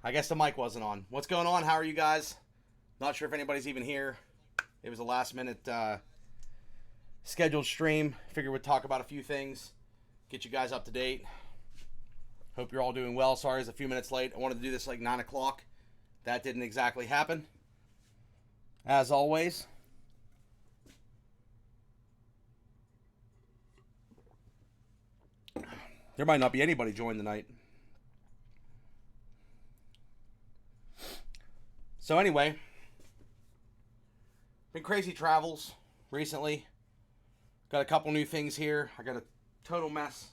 I guess the mic wasn't on. What's going on? How are you guys? Not sure if anybody's even here. It was a last minute scheduled stream. Figured we'd talk about a few things, get you guys up to date. Hope you're all doing well. Sorry, it's a few minutes late. I wanted to do this like 9 o'clock. That didn't exactly happen. As always. There might not be anybody join tonight. So anyway, been crazy travels recently. Got a couple new things here. I got a total mess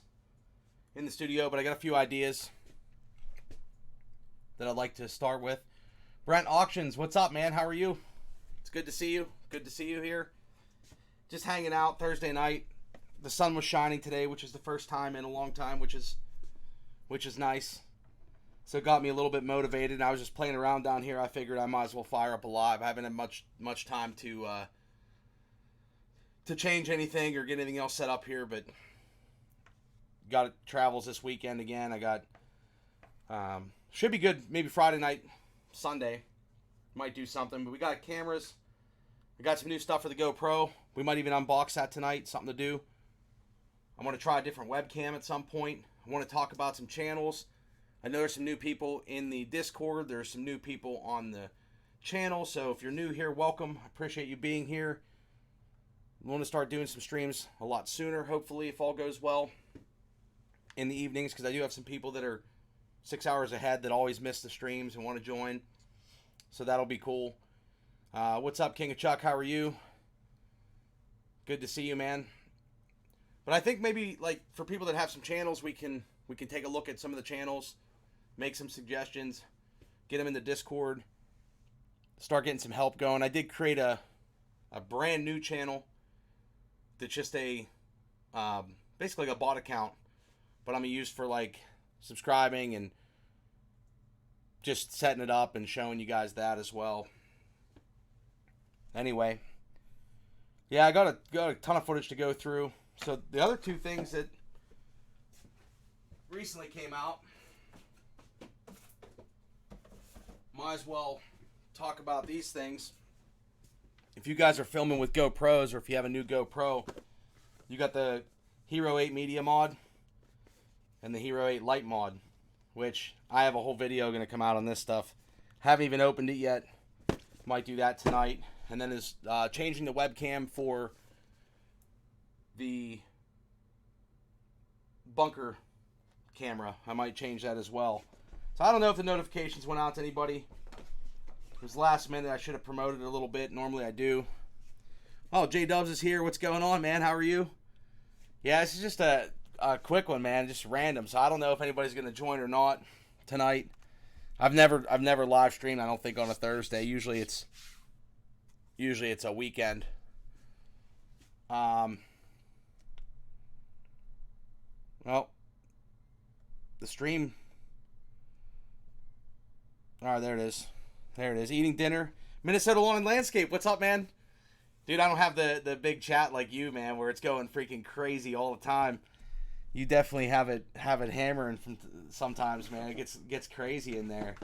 in the studio, but I got a few ideas that I'd like to start with. Brent Auctions, what's up, man? How are you? It's good to see you. Good to see you here. Just hanging out Thursday night. The sun was shining today, which is the first time in a long time, which is nice. So it got me a little bit motivated. I was just playing around down here. I figured I might as well fire up a live. I haven't had much time to change anything or get anything else set up here, but got travels this weekend again. I got should be good. Maybe Friday night, Sunday, might do something. But we got cameras. I got some new stuff for the GoPro. We might even unbox that tonight. Something to do. I want to try a different webcam at some point. I want to talk about some channels. I know there's some new people in the Discord. There's some new people on the channel. So if you're new here, welcome. I appreciate you being here. I want to start doing some streams a lot sooner, hopefully, if all goes well, in the evenings, because I do have some people that are 6 hours ahead that always miss the streams and want to join. So that'll be cool. What's up, King of Chuck? How are you? Good to see you, man. But I think maybe, like, for people that have some channels, we can take a look at some of the channels, make some suggestions, get them in the Discord, start getting some help going. I did create a brand new channel that's just a basically like a bot account, but I'm gonna use for like subscribing and just setting it up and showing you guys that as well. Anyway, yeah, I got a ton of footage to go through. So the other two things that recently came out, might as well talk about these things. If you guys are filming with GoPros, or if you have a new GoPro, you got the Hero 8 Media mod and the Hero 8 Light mod, which I have a whole video going to come out on this stuff. Haven't even opened it yet. Might do that tonight. And then is changing the webcam for the bunker camera. I might change that as well. So I don't know if the notifications went out to anybody. It was last minute. I should have promoted it a little bit. Normally I do. Oh, J Dubs is here. What's going on, man? How are you? Yeah, this is just a quick one, man. Just random. So I don't know if anybody's going to join or not tonight. I've never live streamed, I don't think, on a Thursday. Usually it's a weekend. Well, the stream. All right, there it is. There it is. Eating dinner. Minnesota Lawn and Landscape. What's up, man? Dude, I don't have the big chat like you, man, where it's going freaking crazy all the time. You definitely have it hammering from sometimes, man. It gets crazy in there.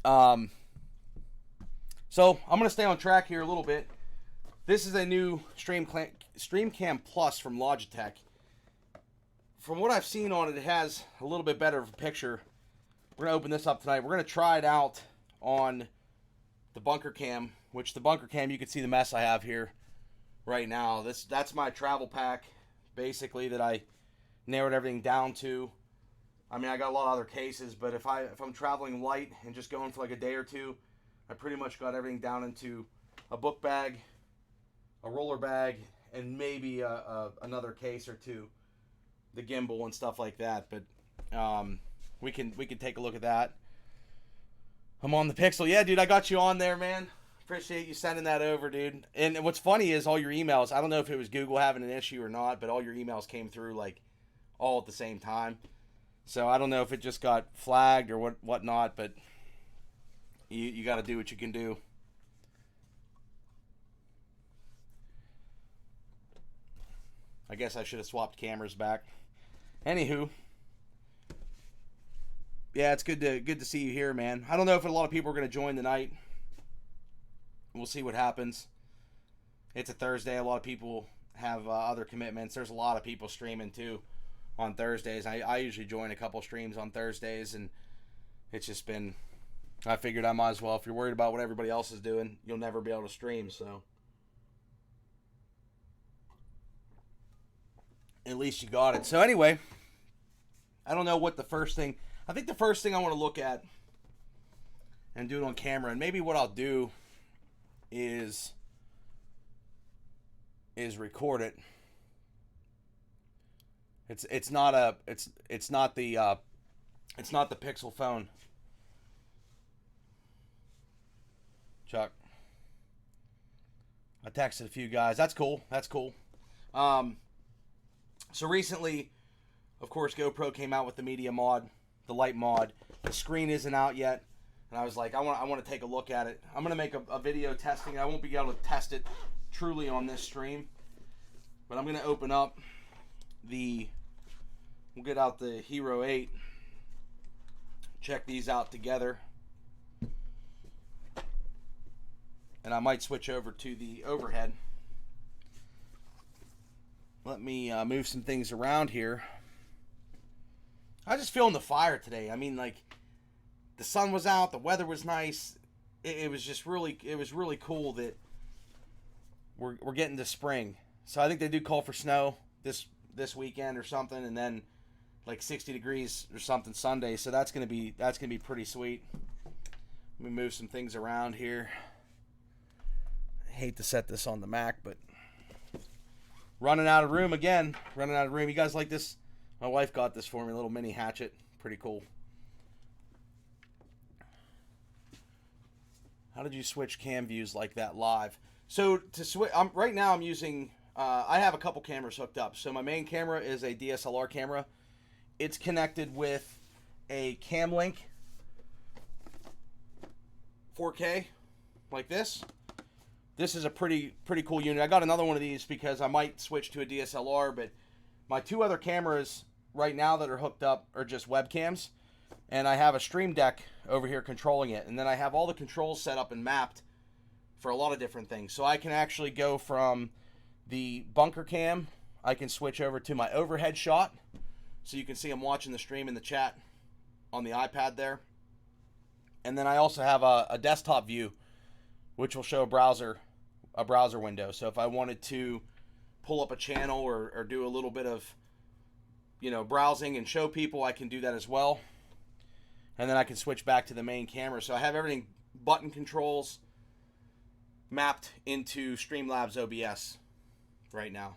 So I'm gonna stay on track here a little bit. This is a new StreamCam Plus from Logitech. From what I've seen on it, it has a little bit better of a picture. We're going to open this up tonight. We're going to try it out on the bunker cam, which the bunker cam, you can see the mess I have here right now. That's my travel pack, basically, that I narrowed everything down to. I mean, I got a lot of other cases, but if I'm traveling light and just going for like a day or two, I pretty much got everything down into a book bag, a roller bag, and maybe another case or two. The gimbal and stuff like that, but we can take a look at that. I'm on the Pixel. Yeah, dude, I got you on there, man. Appreciate you sending that over, dude. And what's funny is all your emails, I don't know if it was Google having an issue or not, but all your emails came through like all at the same time. So I don't know if it just got flagged or whatnot, but you got to do what you can do. I guess I should have swapped cameras back. Anywho, Yeah, it's good to see you here, man. I don't know if a lot of people are going to join tonight. We'll see what happens. It's a Thursday. A lot of people have other commitments. There's a lot of people streaming too on Thursdays. I usually join a couple streams on Thursdays, and it's just been, I figured I might as well. If you're worried about what everybody else is doing, you'll never be able to stream, so at least you got it. So anyway, I don't know what the first thing, I think the first thing I want to look at and do it on camera, and maybe what I'll do is record it. It's not the Pixel phone. Chuck, I texted a few guys. That's cool. So recently, of course, GoPro came out with the media mod, the light mod. The screen isn't out yet, and I was like, I want to take a look at it. I'm gonna make a video testing. I won't be able to test it truly on this stream, but I'm gonna open up we'll get out the Hero 8, check these out together, and I might switch over to the overhead. Let me move some things around here. I was just feeling the fire today. I mean, like, the sun was out, the weather was nice. It was just really, it was really cool that we're getting to spring. So I think they do call for snow this weekend or something, and then like 60 degrees or something Sunday. So that's gonna be pretty sweet. Let me move some things around here. I hate to set this on the Mac, but running out of room again. Running out of room. You guys like this? My wife got this for me, a little mini hatchet. Pretty cool. How did you switch cam views like that live? So to switch, right now I'm using, I have a couple cameras hooked up. So my main camera is a DSLR camera. It's connected with a Cam Link 4K, like this. This is a pretty cool unit. I got another one of these because I might switch to a DSLR, but my two other cameras right now that are hooked up are just webcams, and I have a Stream Deck over here controlling it, and then I have all the controls set up and mapped for a lot of different things. So I can actually go from the bunker cam, I can switch over to my overhead shot, so you can see I'm watching the stream in the chat on the iPad there. And then I also have a desktop view, which will show a browser window. So if I wanted to pull up a channel or do a little bit of, browsing and show people, I can do that as well. And then I can switch back to the main camera. So I have everything, button controls, mapped into Streamlabs OBS right now.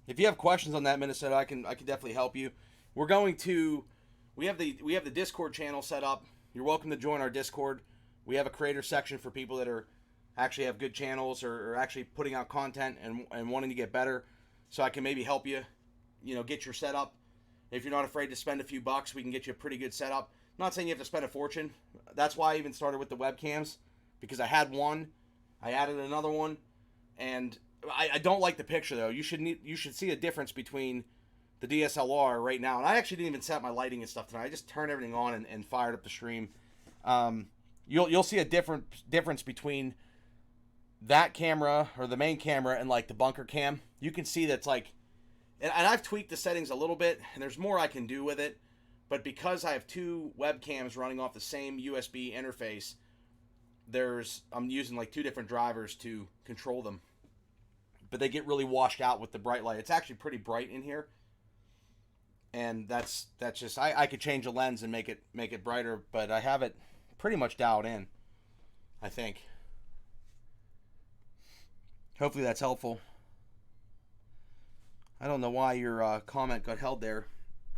If you have questions on that, Minnesota, I can definitely help you. We have the Discord channel set up. You're welcome to join our Discord. We have a creator section for people that are actually have good channels or actually putting out content and wanting to get better. So I can maybe help you, get your setup. If you're not afraid to spend a few bucks, we can get you a pretty good setup. I'm not saying you have to spend a fortune. That's why I even started with the webcams, because I had one, I added another one, and I don't like the picture though. You should see a difference between the DSLR right now, and I actually didn't even set my lighting and stuff tonight. I just turned everything on and fired up the stream. You'll see a difference between that camera or the main camera and like the bunker cam. You can see that's like, and I've tweaked the settings a little bit, and there's more I can do with it. But because I have two webcams running off the same USB interface, I'm using like two different drivers to control them. But they get really washed out with the bright light. It's actually pretty bright in here. And that's just, I could change the lens and make it brighter, but I have it pretty much dialed in, I think. Hopefully that's helpful. I don't know why your comment got held there,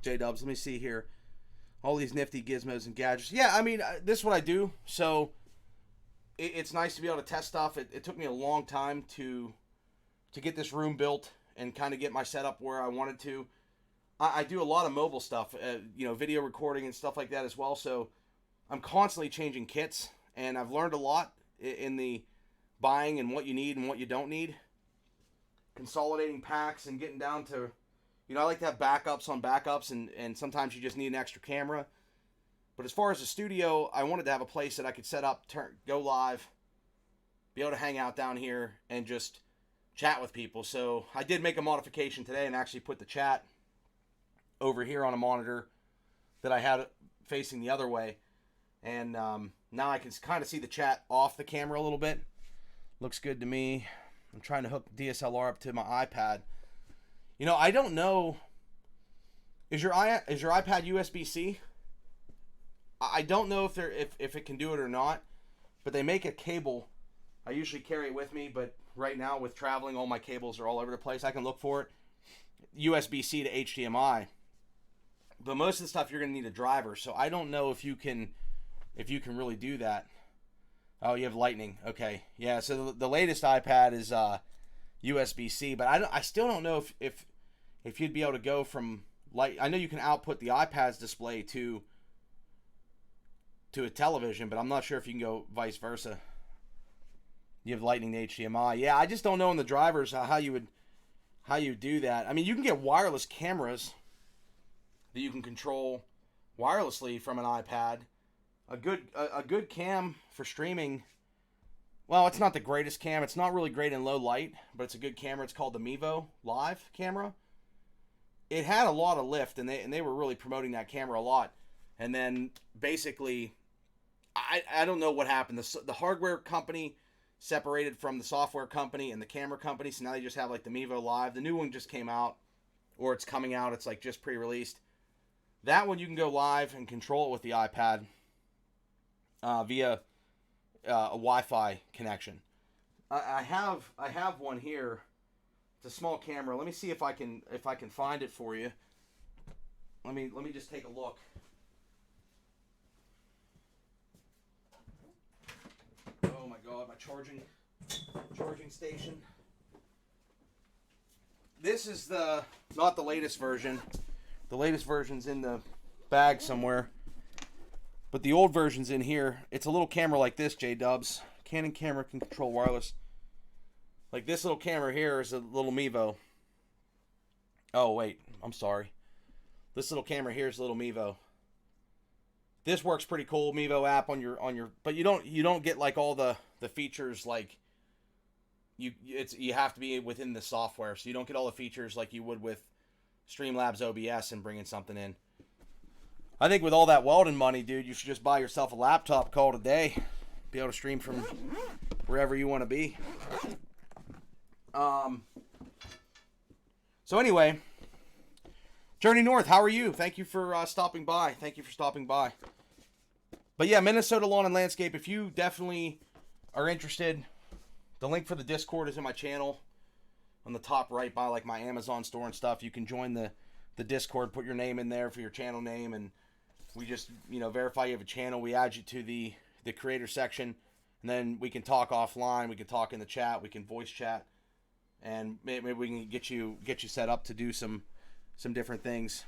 J-Dubs. Let me see here. All these nifty gizmos and gadgets. Yeah, I mean, this is what I do. So it's nice to be able to test stuff. It took me a long time to get this room built and kind of get my setup where I wanted to. I do a lot of mobile stuff, video recording and stuff like that as well. So I'm constantly changing kits, and I've learned a lot in the buying and what you need and what you don't need. consolidating packs and getting down to, I like to have backups on backups, and sometimes you just need an extra camera. But as far as the studio, I wanted to have a place that I could set up, go live, be able to hang out down here, and just chat with people. So I did make a modification today and actually put the chat over here on a monitor that I had facing the other way. And now I can kind of see the chat off the camera a little bit. Looks good to me. I'm trying to hook DSLR up to my iPad. I don't know. Is your iPad USB-C? I don't know if it can do it or not, but they make a cable. I usually carry it with me, but right now with traveling, all my cables are all over the place. I can look for it. USB-C to HDMI. But most of the stuff you're going to need a driver, so I don't know if you can really do that. Oh, you have Lightning. Okay. Yeah, so the latest iPad is USB-C, but I still don't know if you'd be able to go from I know you can output the iPad's display to a television, but I'm not sure if you can go vice versa. You have Lightning to HDMI. Yeah, I just don't know in the drivers how you do that. I mean, you can get wireless cameras that you can control wirelessly from an iPad. A good cam for streaming. Well, it's not the greatest cam. It's not really great in low light, but it's a good camera. It's called the Mevo Live camera. It had a lot of lift, and they were really promoting that camera a lot. And then basically, I don't know what happened. The hardware company separated from the software company and the camera company, so now they just have like the Mevo Live. The new one just came out, or it's coming out. It's like just pre-released. That one you can go live and control it with the iPad via a Wi-Fi connection. I have one here. It's a small camera. Let me see if I can find it for you. Let me just take a look. Oh my God, my charging station. This is not the latest version. The latest version's in the bag somewhere. But the old version's in here. It's a little camera like this, J-Dubs. Canon camera can control wireless. Like this little camera here is a little Mevo. Oh wait, I'm sorry. This little camera here is a little Mevo. This works pretty cool, Mevo app on your but you don't get like all the features like you have to be within the software, so you don't get all the features like you would with Streamlabs OBS and bringing something in. I think with all that welding money, dude, you should just buy yourself a laptop, call it a day. Be able to stream from wherever you want to be. So anyway, Journey North, how are you? Thank you for stopping by. But yeah, Minnesota Lawn and Landscape, if you definitely are interested, the link for the Discord is in my channel. On the top right by like my Amazon store and stuff. You can join the Discord, put your name in there for your channel name, and we just, verify you have a channel. We add you to the creator section, and then we can talk offline. We can talk in the chat. We can voice chat, and maybe we can get you set up to do some different things.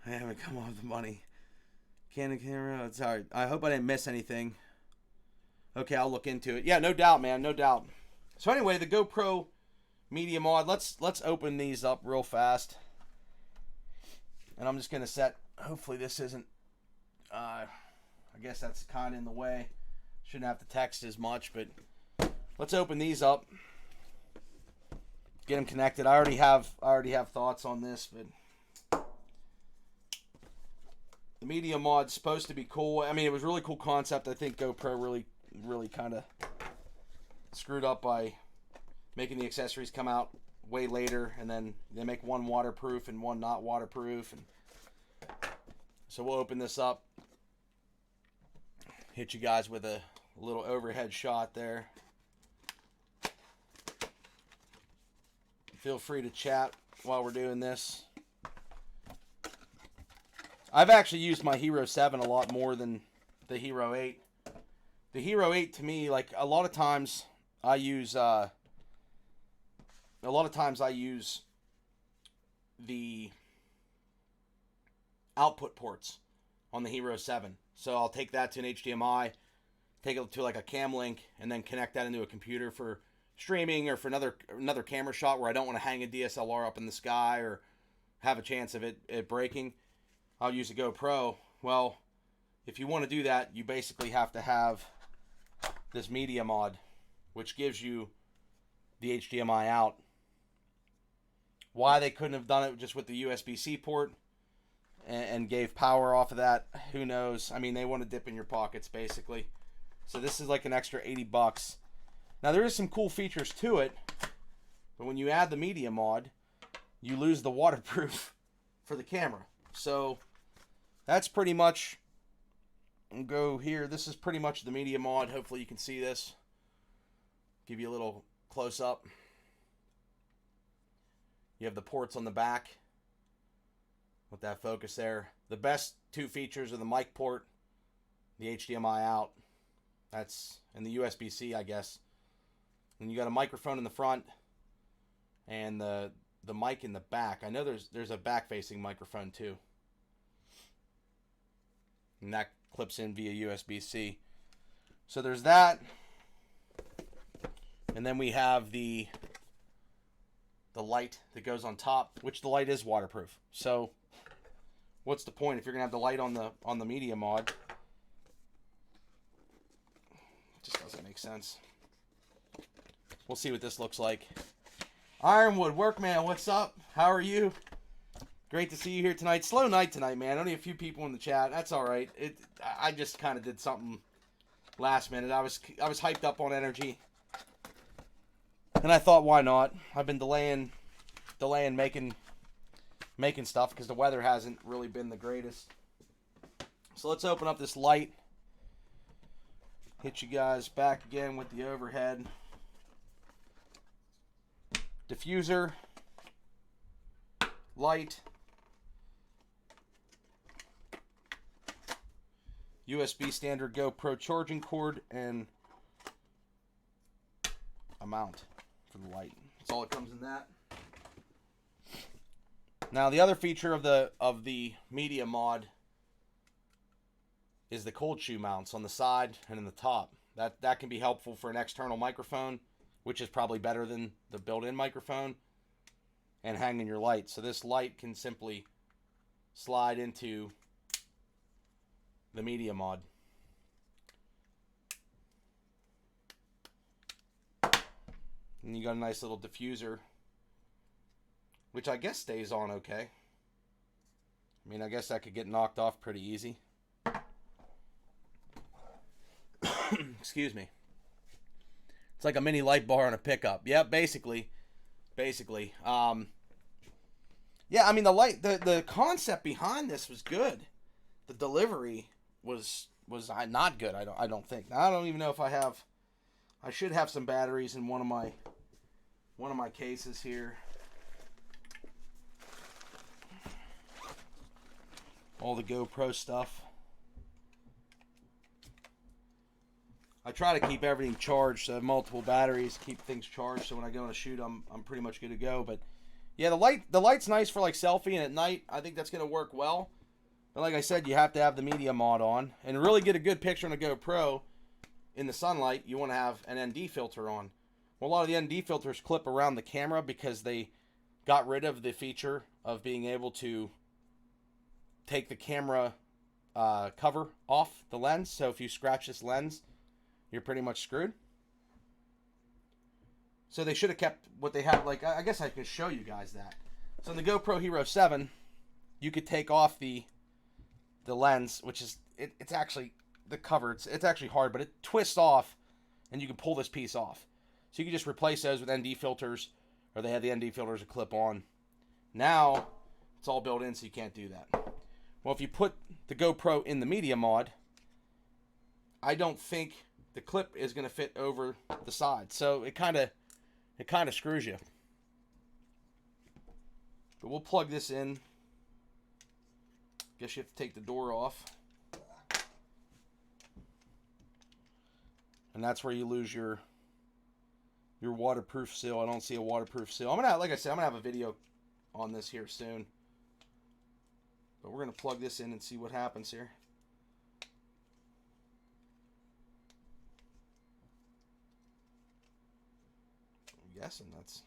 I haven't come off the money. Canon camera. Sorry. I hope I didn't miss anything. Okay, I'll look into it. Yeah, no doubt, man. No doubt. So anyway, the GoPro Media Mod. Let's open these up real fast. And I'm just going to set... Hopefully this isn't... I guess that's kind of in the way. Shouldn't have to text as much, but... Let's open these up. Get them connected. I already have thoughts on this, but... The Media Mod's supposed to be cool. I mean, it was a really cool concept. I think GoPro really kind of screwed up by making the accessories come out way later, and then they make one waterproof and one not waterproof, and so we'll open this up, hit you guys with a little overhead shot there. Feel free to chat while we're doing this. I've actually used my Hero 7 a lot more than the Hero 8. The Hero 8 to me, like a lot of times I use the output ports on the Hero 7. So I'll take that to an HDMI, take it to like a cam link, and then connect that into a computer for streaming or for another camera shot where I don't want to hang a DSLR up in the sky or have a chance of it breaking, I'll use a GoPro. Well, if you want to do that, you basically have to have this media mod, which gives you the HDMI out. Why they couldn't have done it just with the USB-C port and gave power off of that, who knows? I mean, they want to dip in your pockets, basically. So this is like an extra $80. Now, there is some cool features to it, but when you add the media mod, you lose the waterproof for the camera. So that's pretty much, I'll go here. This is pretty much the media mod. Hopefully you can see this. Give you a little close-up. You have the ports on the back with that focus there. The best two features are the mic port, the HDMI out. That's, and the USB-C, I guess. And you got a microphone in the front and the mic in the back. I know there's a back-facing microphone too. And that clips in via USB-C. So there's that. And then we have the light that goes on top, which the light is waterproof. So what's the point if you're gonna have the light on the media mod? It just doesn't make sense. We'll see what this looks like. Ironwood Workman, what's up? How are you? Great to see you here tonight. Slow night tonight, man. Only a few people in the chat. That's all right. I just kind of did something last minute. I was hyped up on energy, and I thought, why not? I've been delaying making stuff because the weather hasn't really been the greatest. So let's open up this light. Hit you guys back again with the overhead. Diffuser, light, USB standard GoPro charging cord, and a mount for the light. That's all that comes in that. Now the other feature of the media mod is the cold shoe mounts on the side and in the top. That can be helpful for an external microphone, which is probably better than the built-in microphone, and hanging your light. So this light can simply slide into the media mod. And you got a nice little diffuser, which I guess stays on okay. I mean, I guess that could get knocked off pretty easy. Excuse me. It's like a mini light bar on a pickup. Yeah, basically. Yeah, I mean, the concept behind this was good. The delivery was not good. I don't think. Now, I don't even know if I should have some batteries in one of my cases here. All the GoPro stuff. I try to keep everything charged, so I have multiple batteries, keep things charged, so when I go on a shoot, I'm pretty much good to go. But yeah, the light's nice for like selfie, and at night, I think that's gonna work well. But like I said, you have to have the media mod on, and really get a good picture on a GoPro in the sunlight. You want to have an ND filter on. Well, a lot of the ND filters clip around the camera because they got rid of the feature of being able to take the camera cover off the lens. So if you scratch this lens, you're pretty much screwed. So they should have kept what they had. Like, I guess I could show you guys that. So in the GoPro Hero 7, you could take off the lens, which is it's actually the cover. It's actually hard, but it twists off, and you can pull this piece off. So you can just replace those with ND filters, or they have the ND filters to clip on. Now it's all built in, so you can't do that. Well, if you put the GoPro in the media mod, I don't think the clip is going to fit over the side, so it kind of screws you. But we'll plug this in. Guess you have to take the door off, and that's where you lose your waterproof seal. I don't see a waterproof seal. Like I said, I'm gonna have a video on this here soon. But we're gonna plug this in and see what happens here. guessing that's...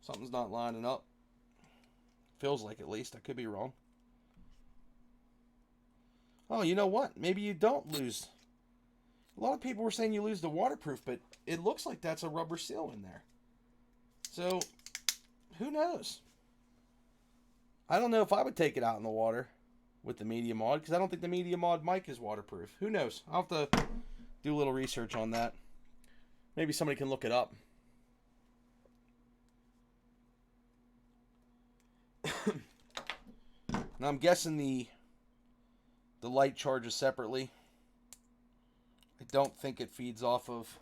Something's not lining up. Feels like, at least. I could be wrong. Oh, you know what? Maybe you don't lose. A lot of people were saying you lose the waterproof, but it looks like that's a rubber seal in there. So, who knows? I don't know if I would take it out in the water with the Media Mod, because I don't think the Media Mod mic is waterproof. Who knows? I'll have to do a little research on that. Maybe somebody can look it up. Now I'm guessing the light charges separately. I don't think it feeds off of...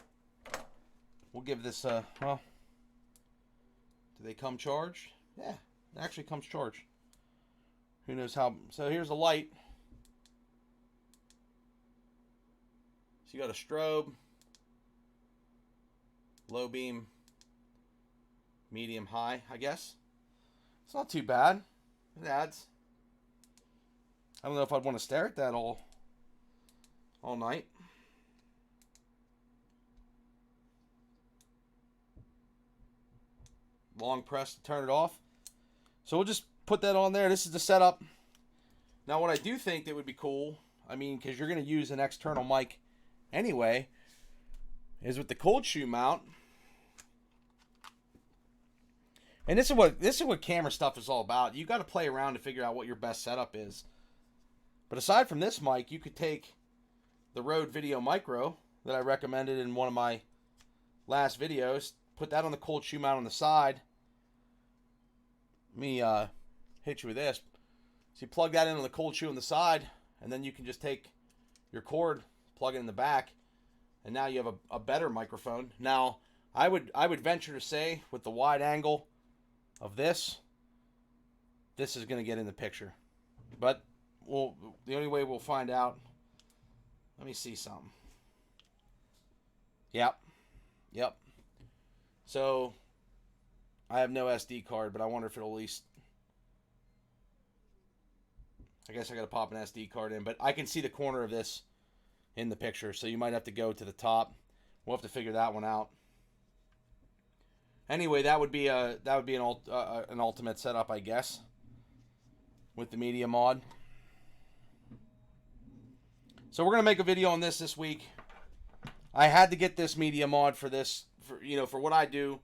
We'll give this a... Well, do they come charged? Yeah, it actually comes charged. Who knows how... So here's a light. So you got a strobe, low beam, medium, high, I guess. It's not too bad. It adds. I don't know if I'd want to stare at that all night. Long press to turn it off. So we'll just put that on there. This is the setup. Now what I do think that would be cool, I mean, because you're going to use an external mic anyway, is with the cold shoe mount. And this is what camera stuff is all about. You got to play around to figure out what your best setup is. But aside from this mic, you could take the Rode Video Micro that I recommended in one of my last videos, put that on the cold shoe mount on the side. Let me hit you with this. So you plug that in on the cold shoe on the side, and then you can just take your cord, plug it in the back, and now you have a better microphone. Now, I would venture to say, with the wide angle of this is going to get in the picture. But the only way we'll find out, let me see something. Yep. So, I have no SD card, but I wonder if it'll at least... I guess I got to pop an SD card in, but I can see the corner of this in the picture, so you might have to go to the top. We'll have to figure that one out. Anyway, that would be an ultimate setup, I guess, with the Media Mod. So we're gonna make a video on this week. I had to get this Media Mod for this, for what I do.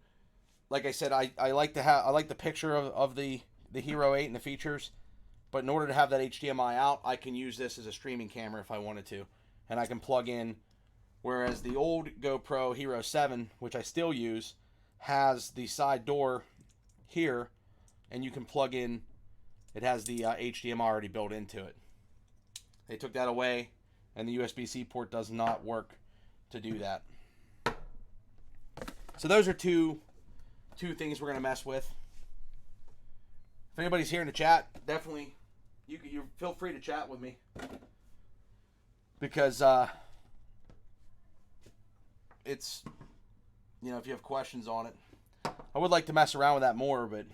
Like I said, I like the picture of the Hero 8 and the features, but in order to have that HDMI out, I can use this as a streaming camera if I wanted to, and I can plug in. Whereas the old GoPro Hero 7, which I still use, has the side door here, and you can plug in. It has the HDMI already built into it. They took that away, and the USB-C port does not work to do that. So those are two things we're going to mess with. If anybody's here in the chat, definitely you feel free to chat with me, because it's, if you have questions on it. I would like to mess around with that more, but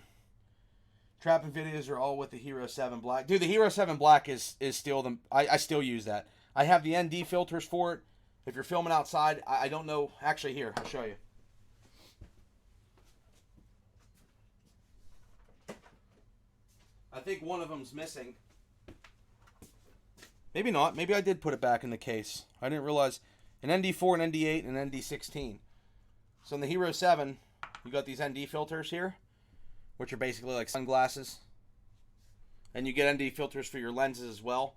trapping videos are all with the Hero 7 Black. Dude, the Hero 7 Black is still I still use that. I have the ND filters for it. If you're filming outside, I don't know. Actually, here, I'll show you. I think one of them's missing. Maybe not. Maybe I did put it back in the case. I didn't realize. An ND4, an ND8, and an ND16. So in the Hero 7, you got these ND filters here, which are basically like sunglasses. And you get ND filters for your lenses as well.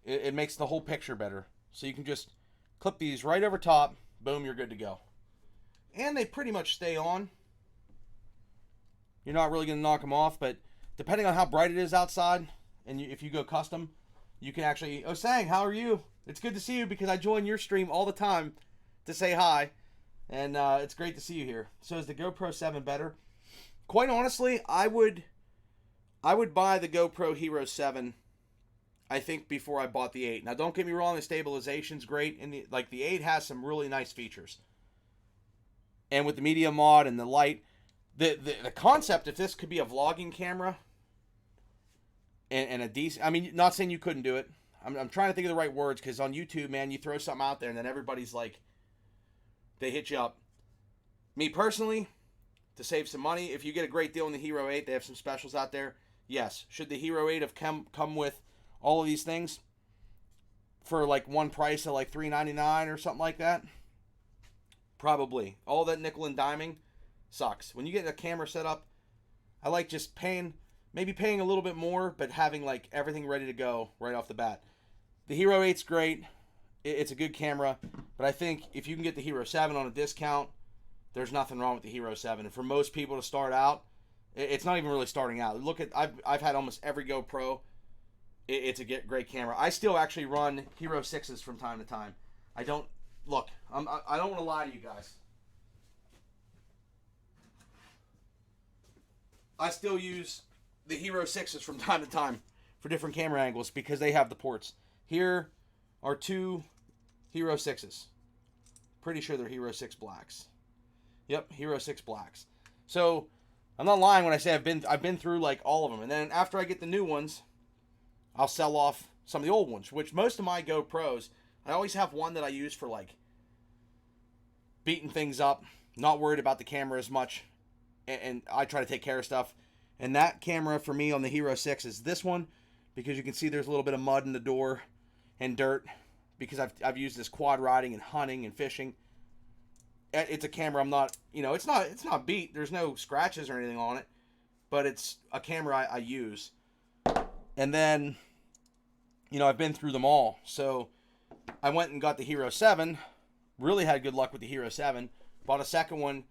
It makes the whole picture better. So you can just clip these right over top. Boom, you're good to go. And they pretty much stay on. You're not really going to knock them off, but depending on how bright it is outside, and if you go custom, you can actually... Oh, Sang, how are you? It's good to see you, because I join your stream all the time to say hi. And it's great to see you here. So is the GoPro 7 better? Quite honestly, I would buy the GoPro Hero 7, I think, before I bought the 8. Now, don't get me wrong, the stabilization's great, and the 8 has some really nice features. And with the Media Mod and the light, the concept, if this could be a vlogging camera, and a decent. I mean, not saying you couldn't do it. I'm trying to think of the right words, because on YouTube, man, you throw something out there and then everybody's like, they hit you up. Me personally, to save some money, if you get a great deal in the Hero 8, they have some specials out there. Yes. Should the Hero 8 have come with all of these things for like one price of like $3.99 or something like that? Probably. All that nickel and diming sucks. When you get a camera set up, I like just maybe paying a little bit more, but having like everything ready to go right off the bat. The Hero 8's great. It's a good camera, but I think if you can get the Hero 7 on a discount, there's nothing wrong with the Hero 7. And for most people to start out, it's not even really starting out. Look at, I've had almost every GoPro. It's a great camera. I still actually run Hero 6s from time to time. I don't want to lie to you guys. I still use the Hero 6s from time to time for different camera angles because they have the ports. Here are two Hero 6s. Pretty sure they're Hero 6 blacks. Yep, Hero 6 blacks. So, I'm not lying when I say I've been through like all of them. And then after I get the new ones, I'll sell off some of the old ones, which most of my GoPros, I always have one that I use for like beating things up, not worried about the camera as much, and I try to take care of stuff. And that camera for me on the Hero 6 is this one, because you can see there's a little bit of mud in the door and dirt, because I've used this quad riding and hunting and fishing. It's a camera I'm not, it's not beat. There's no scratches or anything on it, but it's a camera I use. And then, I've been through them all. So I went and got the Hero 7. Really had good luck with the Hero 7. Bought a second one.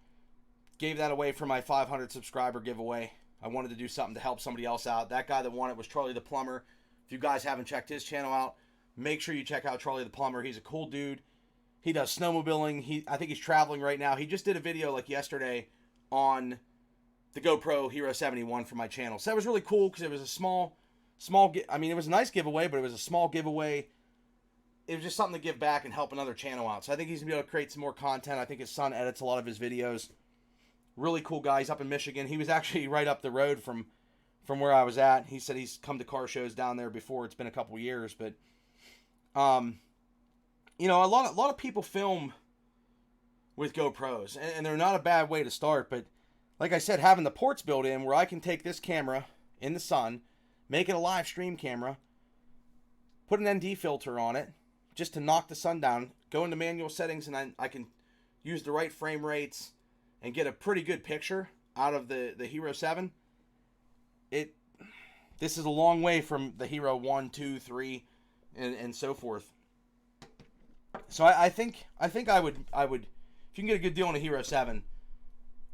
Gave that away for my 500 subscriber giveaway. I wanted to do something to help somebody else out. That guy that won it was Charlie the Plumber. If you guys haven't checked his channel out, make sure you check out Charlie the Plumber. He's a cool dude. He does snowmobiling. I think he's traveling right now. He just did a video like yesterday on the GoPro Hero 71 for my channel. So that was really cool because it was a small, it was a nice giveaway, but it was a small giveaway. It was just something to give back and help another channel out. So I think he's going to be able to create some more content. I think his son edits a lot of his videos. Really cool guy. He's up in Michigan. He was actually right up the road from where I was at. He said he's come to car shows down there before. It's been a couple years, but a lot of people film with GoPros, and they're not a bad way to start. But like I said, having the ports built in where I can take this camera in the sun, make it a live stream camera, put an ND filter on it just to knock the sun down, go into manual settings, and I can use the right frame rates and get a pretty good picture out of the Hero 7. This is a long way from the Hero 1, 2, 3, and so forth. So I think I would if you can get a good deal on a Hero 7,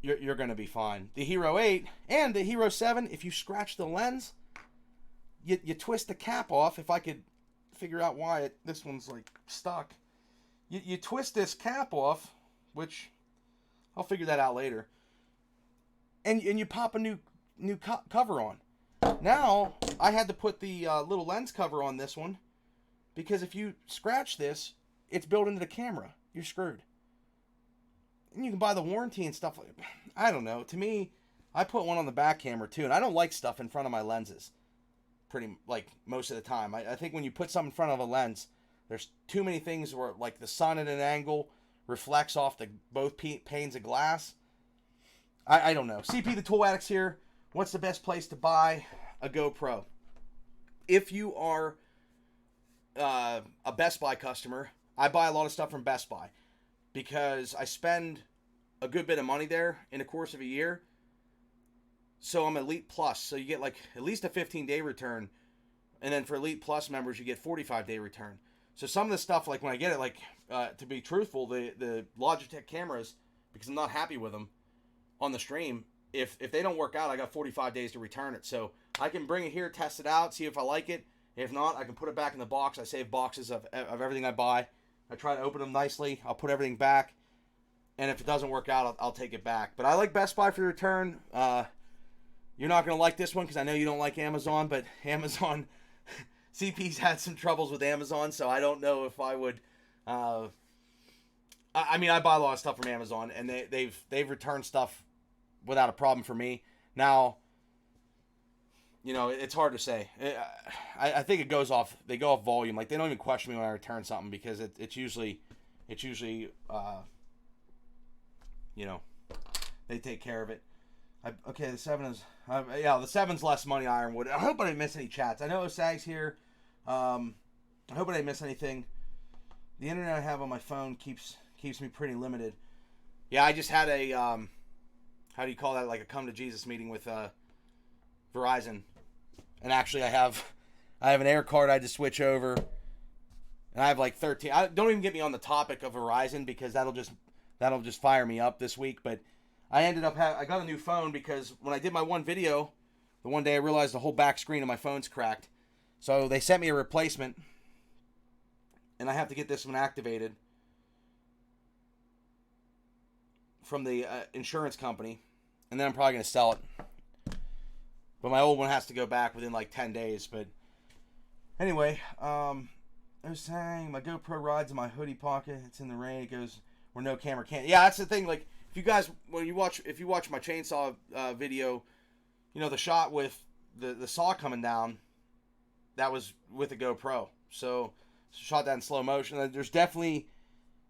you're going to be fine. The Hero 8 and the Hero 7, if you scratch the lens, you twist the cap off. If I could figure out why this one's like stuck, you twist this cap off, which I'll figure that out later, and you pop a new cover on. Now I had to put the little lens cover on this one, because if you scratch this, it's built into the camera. You're screwed. And you can buy the warranty and stuff like that. I don't know. To me, I put one on the back camera too, and I don't like stuff in front of my lenses. Most of the time. I think when you put something in front of a lens, there's too many things where like the sun at an angle reflects off both panes of glass. I don't know. CP the Tool Addicts here. What's the best place to buy a GoPro? If you are a Best Buy customer, I buy a lot of stuff from Best Buy because I spend a good bit of money there in the course of a year. So I'm Elite Plus, so you get like at least a 15-day return, and then for Elite Plus members you get 45-day return. So some of the stuff, like when I get it, to be truthful, the Logitech cameras, because I'm not happy with them on the stream, if they don't work out, I got 45 days to return it. So I can bring it here, test it out, see if I like it. If not, I can put it back in the box. I save boxes of everything I buy. I try to open them nicely. I'll put everything back. And if it doesn't work out, I'll take it back. But I like Best Buy for the return. You're not going to like this one because I know you don't like Amazon. But Amazon, CP's had some troubles with Amazon. So I don't know if I would. I buy a lot of stuff from Amazon. And they've returned stuff without a problem for me. Now, you know, it's hard to say. I think it goes off. They go off volume. Like they don't even question me when I return something because it's usually, you know, they take care of it. Okay, the 7 is yeah, the 7's less money Ironwood. I hope I didn't miss any chats. I know Osag's here. I hope I didn't miss anything. The internet I have on my phone keeps me pretty limited. Yeah, I just had a how do you call that? Like a come to Jesus meeting with Verizon, and actually I have an air card I had to switch over, and I have like 13. Don't even get me on the topic of Verizon because that'll just fire me up this week. But I ended up I got a new phone because when I did my one video, the one day I realized the whole back screen of my phone's cracked, so they sent me a replacement, and I have to get this one activated from the insurance company, and then I'm probably gonna sell it. But my old one has to go back within like 10 days. But anyway, I was saying my GoPro rides in my hoodie pocket. It's in the rain. It goes where no camera can. Yeah, that's the thing. Like if you guys, if you watch my chainsaw video, you know the shot with the saw coming down, that was with a GoPro. So shot that in slow motion. There's definitely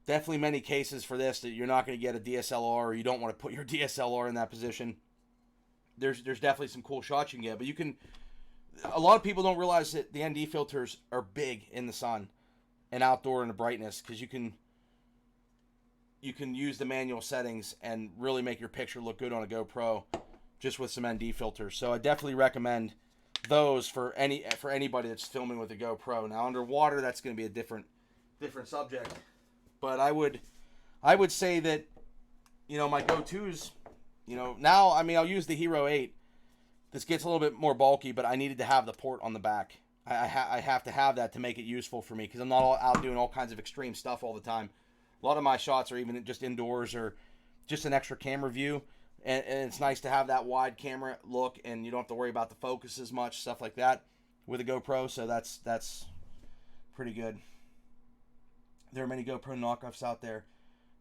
many cases for this that you're not going to get a DSLR, or you don't want to put your DSLR in that position. There's definitely some cool shots you can get, but you can. A lot of people don't realize that the ND filters are big in the sun and outdoor in the brightness because you can use the manual settings and really make your picture look good on a GoPro just with some ND filters. So I definitely recommend those for anybody that's filming with a GoPro. Now underwater, that's going to be a different subject, but I would say that, you know, my go-tos. You know, now, I mean, I'll use the Hero 8. This gets a little bit more bulky, but I needed to have the port on the back. I have to have that to make it useful for me because I'm not out doing all kinds of extreme stuff all the time. A lot of my shots are even just indoors or just an extra camera view. And it's nice to have that wide camera look, and you don't have to worry about the focus as much, stuff like that with a GoPro. So that's pretty good. There are many GoPro knockoffs out there.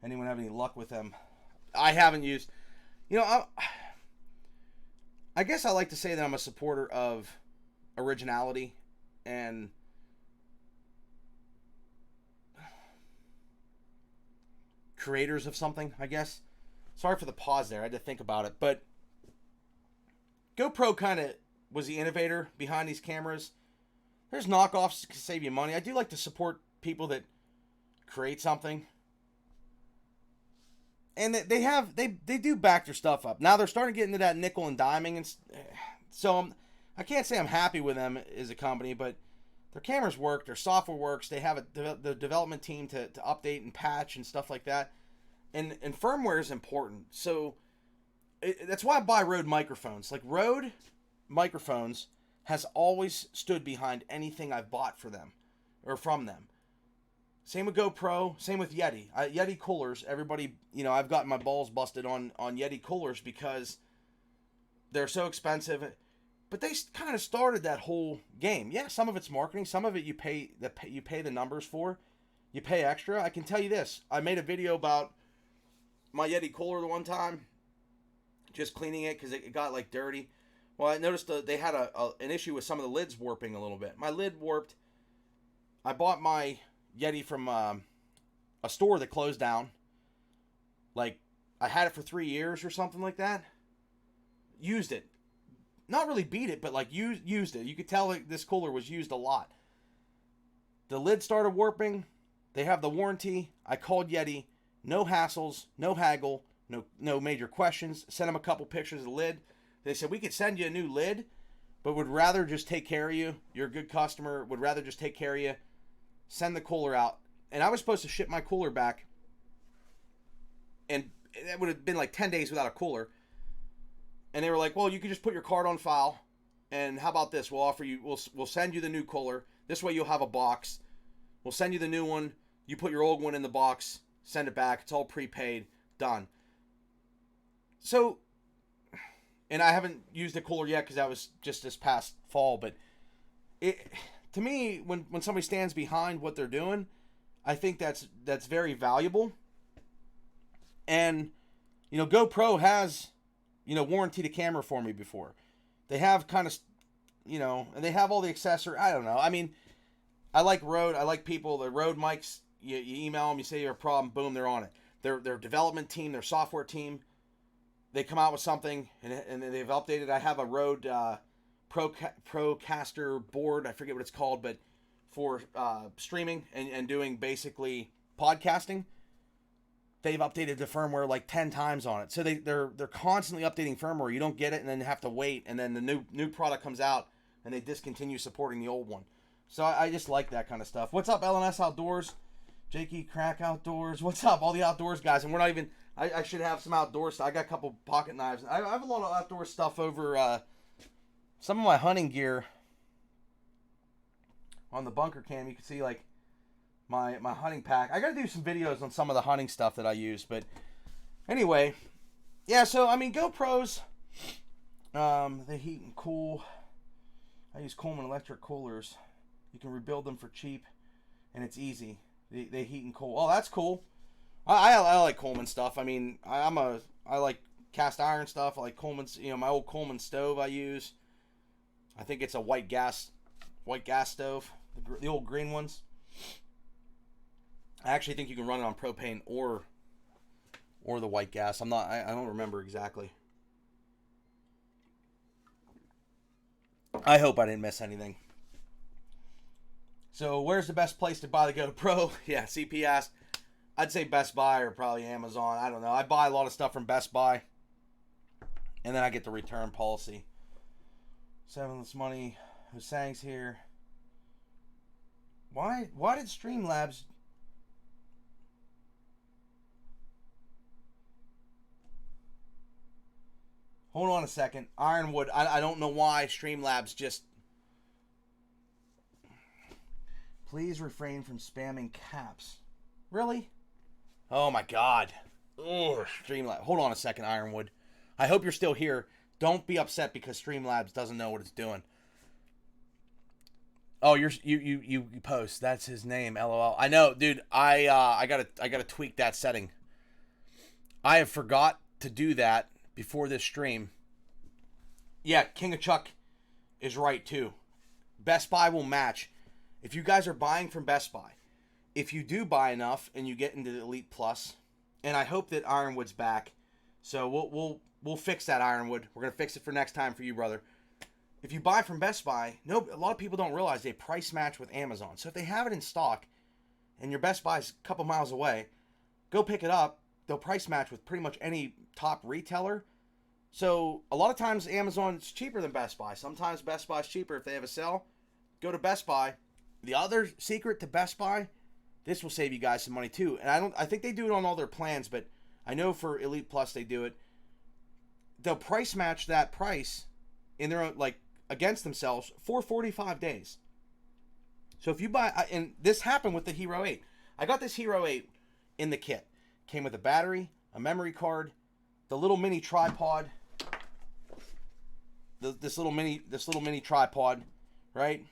Anyone have any luck with them? I haven't used... You know, I guess I like to say that I'm a supporter of originality and creators of something, I guess. Sorry for the pause there. I had to think about it. But GoPro kind of was the innovator behind these cameras. There's knockoffs to save you money. I do like to support people that create something. And they do back their stuff up. Now they're starting to get into that nickel and diming, and so I can't say I'm happy with them as a company, but their cameras work, their software works. They have the development team to update and patch and stuff like that, and firmware is important. So that's why I buy Rode microphones. Like Rode microphones has always stood behind anything I've bought for them or from them. Same with GoPro, same with Yeti. Yeti coolers, everybody, you know, I've gotten my balls busted on Yeti coolers because they're so expensive. But they kind of started that whole game. Yeah, some of it's marketing, some of it you pay the numbers for. You pay extra. I can tell you this. I made a video about my Yeti cooler the one time, just cleaning it because it got like dirty. Well, I noticed they had an issue with some of the lids warping a little bit. My lid warped. I bought my Yeti from a store that closed down. Like, I had it for 3 years or something like that. Used it. Not really beat it, but like used it. You could tell like, this cooler was used a lot. The lid started warping. They have the warranty. I called Yeti. No hassles, no haggle, no major questions. Sent them a couple pictures of the lid. They said, we could send you a new lid, but would rather just take care of you. You're a good customer. Would rather just take care of you. Send the cooler out. And I was supposed to ship my cooler back, and it would have been like 10 days without a cooler. And they were like, well, you can just put your card on file, and how about this? We'll send you the new cooler. This way you'll have a box. We'll send you the new one. You put your old one in the box, send it back. It's all prepaid. Done. So, and I haven't used the cooler yet because that was just this past fall, but to me, when somebody stands behind what they're doing, I think that's very valuable. And, you know, GoPro has, you know, warranted a camera for me before. They have kind of you know, and they have all the accessories. I don't know. I mean, I like Rode. I like people. The Rode mics, you email them, you say you have a problem, boom, they're on it. Their development team, their software team, they come out with something, and they've updated. I have a Rode Procaster board. I forget what it's called, but for streaming and doing basically podcasting. They've updated the firmware like 10 times on it. So they're constantly updating firmware. You don't get it and then have to wait, and then the new product comes out and they discontinue supporting the old one. So I just like that kind of stuff. What's up, LNS Outdoors? Jakey Crack Outdoors. What's up, all the outdoors guys? And we're not even, I should have some outdoor stuff. I got a couple pocket knives. I have a lot of outdoor stuff over some of my hunting gear on the bunker cam. You can see like my hunting pack. I got to do some videos on some of the hunting stuff that I use. But anyway, yeah, so I mean, GoPros, they heat and cool. I use Coleman electric coolers. You can rebuild them for cheap, and it's easy. They heat and cool. Oh, that's cool. I like Coleman stuff. I mean, I like cast iron stuff. I like Coleman's, you know, my old Coleman stove I use. I think it's a white gas stove, the old green ones. I actually think you can run it on propane or the white gas. I don't remember exactly. I hope I didn't miss anything. So where's the best place to buy the GoPro? Yeah, CP asked. I'd say Best Buy or probably Amazon. I don't know. I buy a lot of stuff from Best Buy. And then I get the return policy. Sevenless Money. Husang's here. Why did Streamlabs... Hold on a second. Ironwood. I don't know why Streamlabs just... Please refrain from spamming caps. Really? Oh my God. Ugh, Streamlabs. Hold on a second, Ironwood. I hope you're still here. Don't be upset because Streamlabs doesn't know what it's doing. Oh, you post. That's his name. LOL. I know, dude. I gotta tweak that setting. I have forgot to do that before this stream. Yeah, King of Chuck is right too. Best Buy will match. If you guys are buying from Best Buy, if you do buy enough and you get into the Elite Plus, and I hope that Ironwood's back, so we'll fix that, Ironwood. We're gonna fix it for next time for you, brother. If you buy from Best Buy, a lot of people don't realize they price match with Amazon. So if they have it in stock, and your Best Buy's a couple miles away, go pick it up. They'll price match with pretty much any top retailer. So a lot of times Amazon's cheaper than Best Buy. Sometimes Best Buy's cheaper if they have a sale. Go to Best Buy. The other secret to Best Buy, this will save you guys some money too. And I think they do it on all their plans, but I know for Elite Plus they do it. They'll price match that price in their own, like, against themselves for 45 days. So if you buy, and this happened with the Hero 8. I got this Hero 8 in the kit. Came with a battery, a memory card, the little mini tripod, this little mini tripod, right?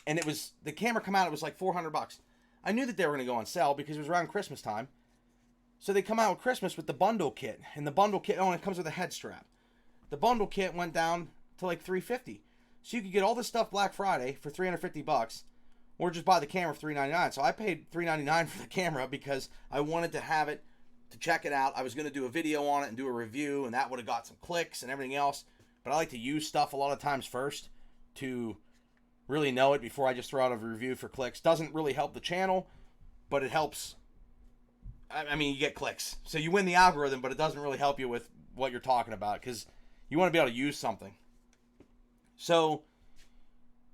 And it was, the camera come out, it was like $400. I knew that they were going to go on sale because it was around Christmas time. So they come out with Christmas with the bundle kit. And the bundle kit, oh, and it comes with a head strap. The bundle kit went down to like $350. So you could get all this stuff Black Friday for $350, or just buy the camera for $399. So I paid $399 for the camera because I wanted to have it, to check it out. I was going to do a video on it and do a review, and that would have got some clicks and everything else. But I like to use stuff a lot of times first to really know it before I just throw out a review for clicks. Doesn't really help the channel, but it helps. I mean, you get clicks. So you win the algorithm, but it doesn't really help you with what you're talking about because you want to be able to use something. So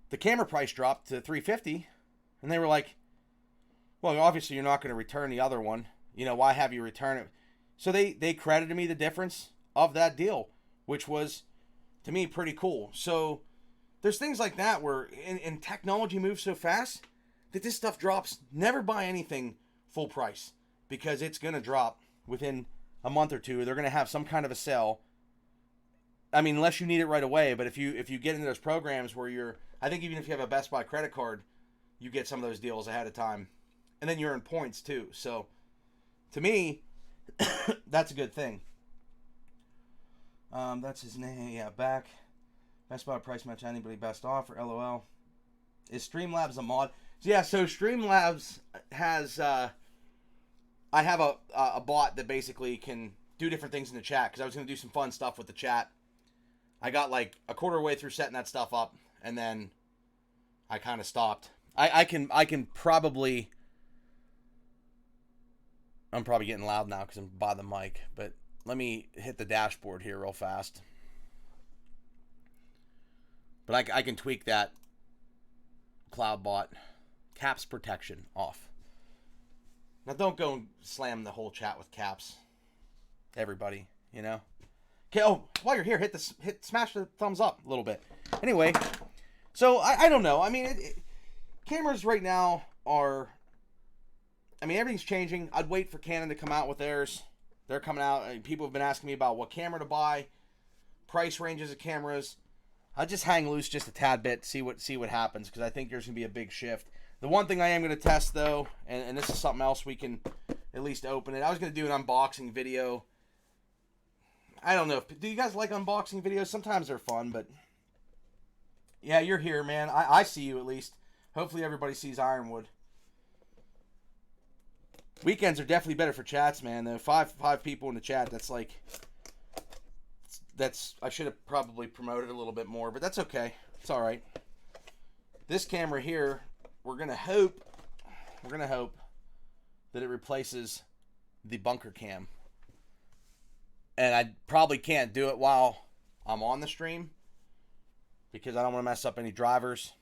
the camera price dropped to $350, and they were like, well, obviously you're not going to return the other one. You know, why have you return it? So they credited me the difference of that deal, which was, to me, pretty cool. So there's things like that where and technology moves so fast that this stuff drops. Never buy anything full price because it's going to drop within a month or two. They're going to have some kind of a sale. I mean, unless you need it right away. But if you get into those programs where I think even if you have a Best Buy credit card, you get some of those deals ahead of time. And then you earn points too. So to me, that's a good thing. That's his name. Yeah, back Best Buy price match anybody best offer. LOL. Is Streamlabs a mod? Yeah, so Streamlabs has I have a bot that basically can do different things in the chat, because I was going to do some fun stuff with the chat. I got like a quarter way through setting that stuff up, and then I kind of stopped. I can probably... I'm probably getting loud now because I'm by the mic, but let me hit the dashboard here real fast. But I can tweak that cloud bot caps protection off. Now don't go and slam the whole chat with caps, everybody, you know. Okay. Oh, while you're here, smash the thumbs up a little bit. Anyway, so I don't know. I mean, cameras right now are... I mean, everything's changing. I'd wait for Canon to come out with theirs. They're coming out. People have been asking me about what camera to buy, price ranges of cameras. I'll just hang loose just a tad bit, see what happens, because I think there's going to be a big shift. The one thing I am going to test, though, and this is something else we can at least open it. I was going to do an unboxing video. I don't know. Do you guys like unboxing videos? Sometimes they're fun, but... Yeah, you're here, man. I see you, at least. Hopefully everybody sees Ironwood. Weekends are definitely better for chats, man. The five people in the chat, that's like... I should have probably promoted a little bit more, but that's okay. It's all right. This camera here, we're gonna hope that it replaces the bunker cam. And I probably can't do it while I'm on the stream, because I don't want to mess up any drivers.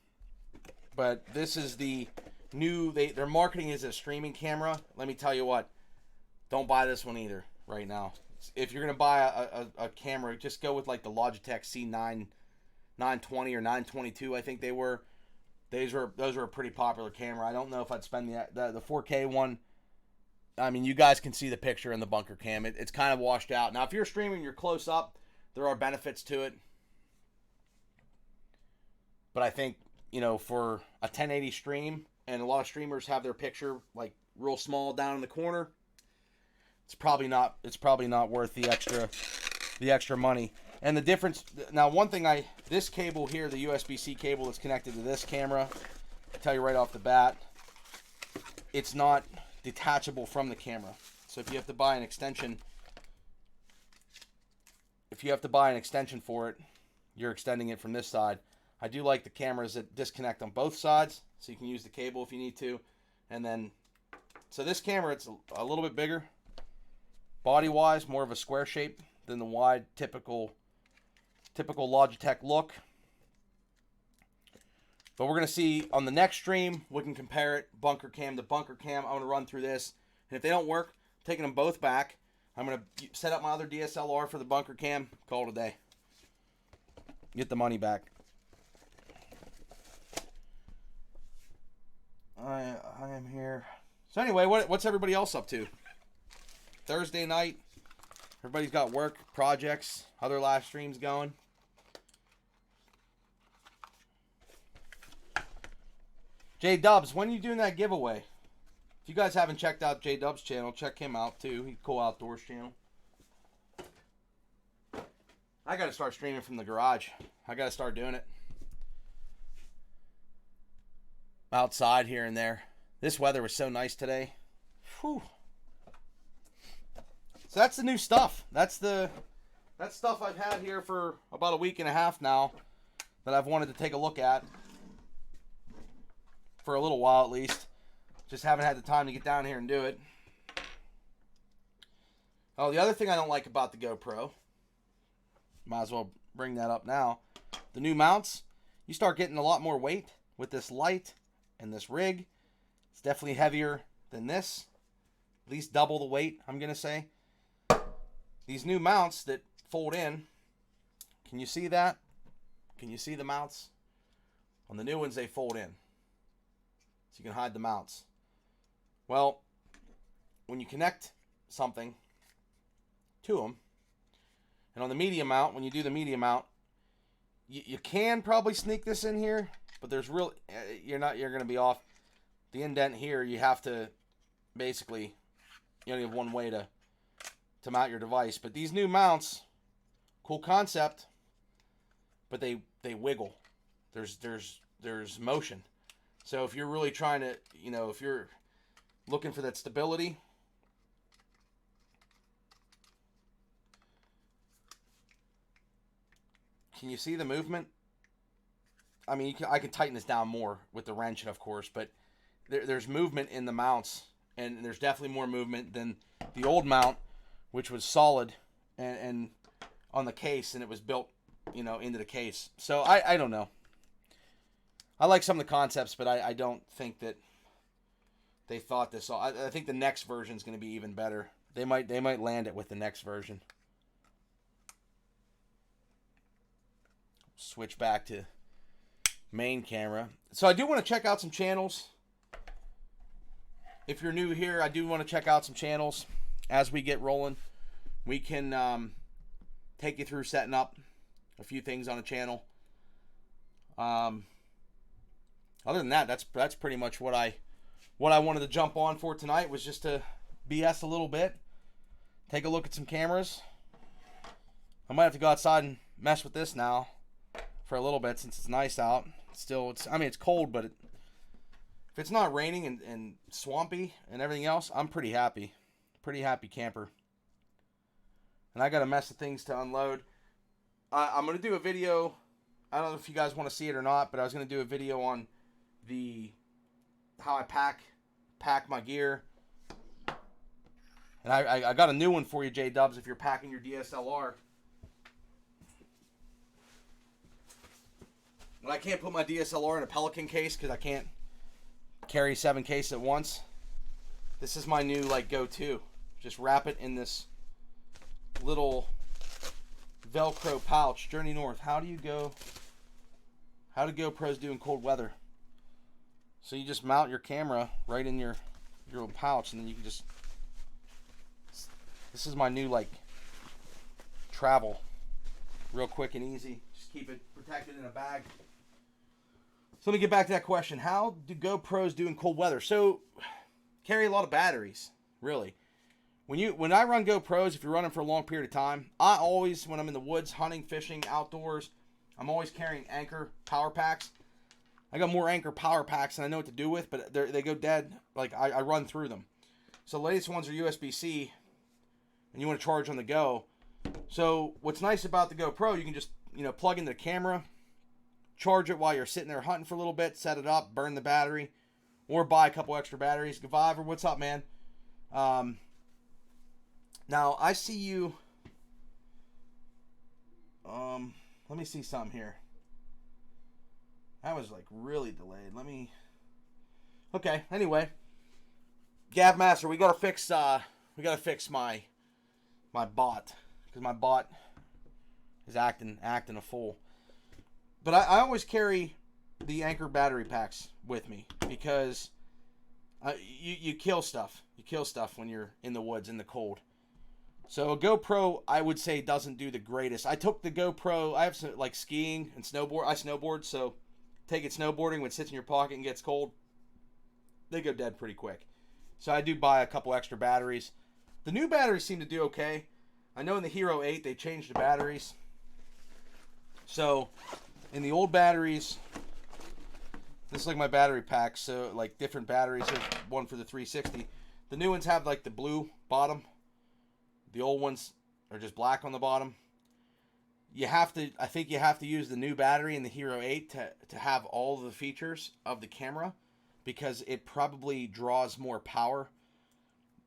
But this is the new... They're marketing it as a streaming camera. Let me tell you what, don't buy this one either right now. If you're gonna buy a camera, just go with like the Logitech C9 920 or 922, I think they were. Those were a pretty popular camera. I don't know if I'd spend the 4K one. I mean, you guys can see the picture in the bunker cam. It's kind of washed out. Now, if you're streaming, you're close up, there are benefits to it. But I think, you know, for a 1080 stream, and a lot of streamers have their picture like real small down in the corner, it's probably not worth the extra money. And the difference, now one thing, this cable here, the USB-C cable that's connected to this camera, I'll tell you right off the bat, it's not detachable from the camera. So if you have to buy an extension, for it, you're extending it from this side. I do like the cameras that disconnect on both sides, so you can use the cable if you need to. And then, so this camera, it's a little bit bigger. Body-wise, more of a square shape than the wide, typical Logitech look. But we're going to see on the next stream, we can compare it, bunker cam to bunker cam. I'm going to run through this. And if they don't work, I'm taking them both back. I'm going to set up my other DSLR for the bunker cam. Call it a day. Get the money back. I am here. So anyway, what's everybody else up to? Thursday night, everybody's got work, projects, other live streams going. J Dubs, when are you doing that giveaway? If you guys haven't checked out J Dubs' channel, check him out too. He's a cool outdoors channel. I gotta start streaming from the garage. I gotta start doing it. Outside here and there. This weather was so nice today. Whew. So that's the new stuff. That's stuff I've had here for about a week and a half now that I've wanted to take a look at. For a little while at least. Just haven't had the time to get down here and do it. Oh, the other thing I don't like about the GoPro, might as well bring that up now. The new mounts, you start getting a lot more weight with this light and this rig. It's definitely heavier than this. At least double the weight, I'm going to say. These new mounts that fold in, can you see that? Can you see the mounts? On the new ones, they fold in. So you can hide the mounts. Well, when you connect something to them, and on the medium mount, when you do the medium mount, you can probably sneak this in here, but there's you're going to be off. The indent here, you have to basically, you only have one way to mount your device. But these new mounts, cool concept, but they they wiggle. There's motion. So if you're really trying to, if you're looking for that stability, can you see the movement? I mean, I can tighten this down more with the wrench, of course, but there's movement in the mounts, and there's definitely more movement than the old mount, which was solid and on the case, and it was built, into the case. So I don't know. I like some of the concepts, but I don't think that they thought this all. I think the next version is going to be even better. They might land it with the next version. Switch back to main camera. So I do want to check out some channels. If you're new here, I do want to check out some channels as we get rolling. We can take you through setting up a few things on a channel. Other than that, that's pretty much what I wanted to jump on for tonight, was just to BS a little bit, take a look at some cameras. I might have to go outside and mess with this now for a little bit since it's nice out. It's cold, but if it's not raining and swampy and everything else, I'm pretty happy. Pretty happy camper. And I got a mess of things to unload. I'm going to do a video. I don't know if you guys want to see it or not, but I was going to do a video on how I pack my gear. And I got a new one for you, J-Dubs, if you're packing your DSLR. But I can't put my DSLR in a Pelican case because I can't carry 7 cases at once. This is my new go-to. Just wrap it in this little Velcro pouch. Journey North. How do GoPros do in cold weather? So you just mount your camera right in your little pouch, and then you can just. This is my new travel, real quick and easy. Just keep it protected in a bag. So let me get back to that question. How do GoPros do in cold weather? So carry a lot of batteries, really. When I run GoPros, if you're running for a long period of time, I always, when I'm in the woods, hunting, fishing, outdoors, I'm always carrying Anker power packs. I got more Anker power packs than I know what to do with, but they go dead. I run through them. So the latest ones are USB-C, and you want to charge on the go. So what's nice about the GoPro, you can just plug into the camera, charge it while you're sitting there hunting for a little bit, set it up, burn the battery, or buy a couple extra batteries. Gaviver, what's up, man? Now, I see you. Let me see something here. That was really delayed. Okay, anyway. Gav Master, we gotta fix my bot. Because my bot is acting a fool. But I always carry the Anker battery packs with me because you kill stuff. You kill stuff when you're in the woods in the cold. So a GoPro, I would say, doesn't do the greatest. I took the GoPro. I have some skiing and snowboard. I snowboard, so take it snowboarding when it sits in your pocket and gets cold. They go dead pretty quick. So I do buy a couple extra batteries. The new batteries seem to do okay. I know in the Hero 8 they changed the batteries. So in the old batteries, this is my battery pack. So different batteries. There's one for the 360. The new ones have the blue bottom. The old ones are just black on the bottom. I think you have to use the new battery in the Hero 8 to have all the features of the camera, because it probably draws more power.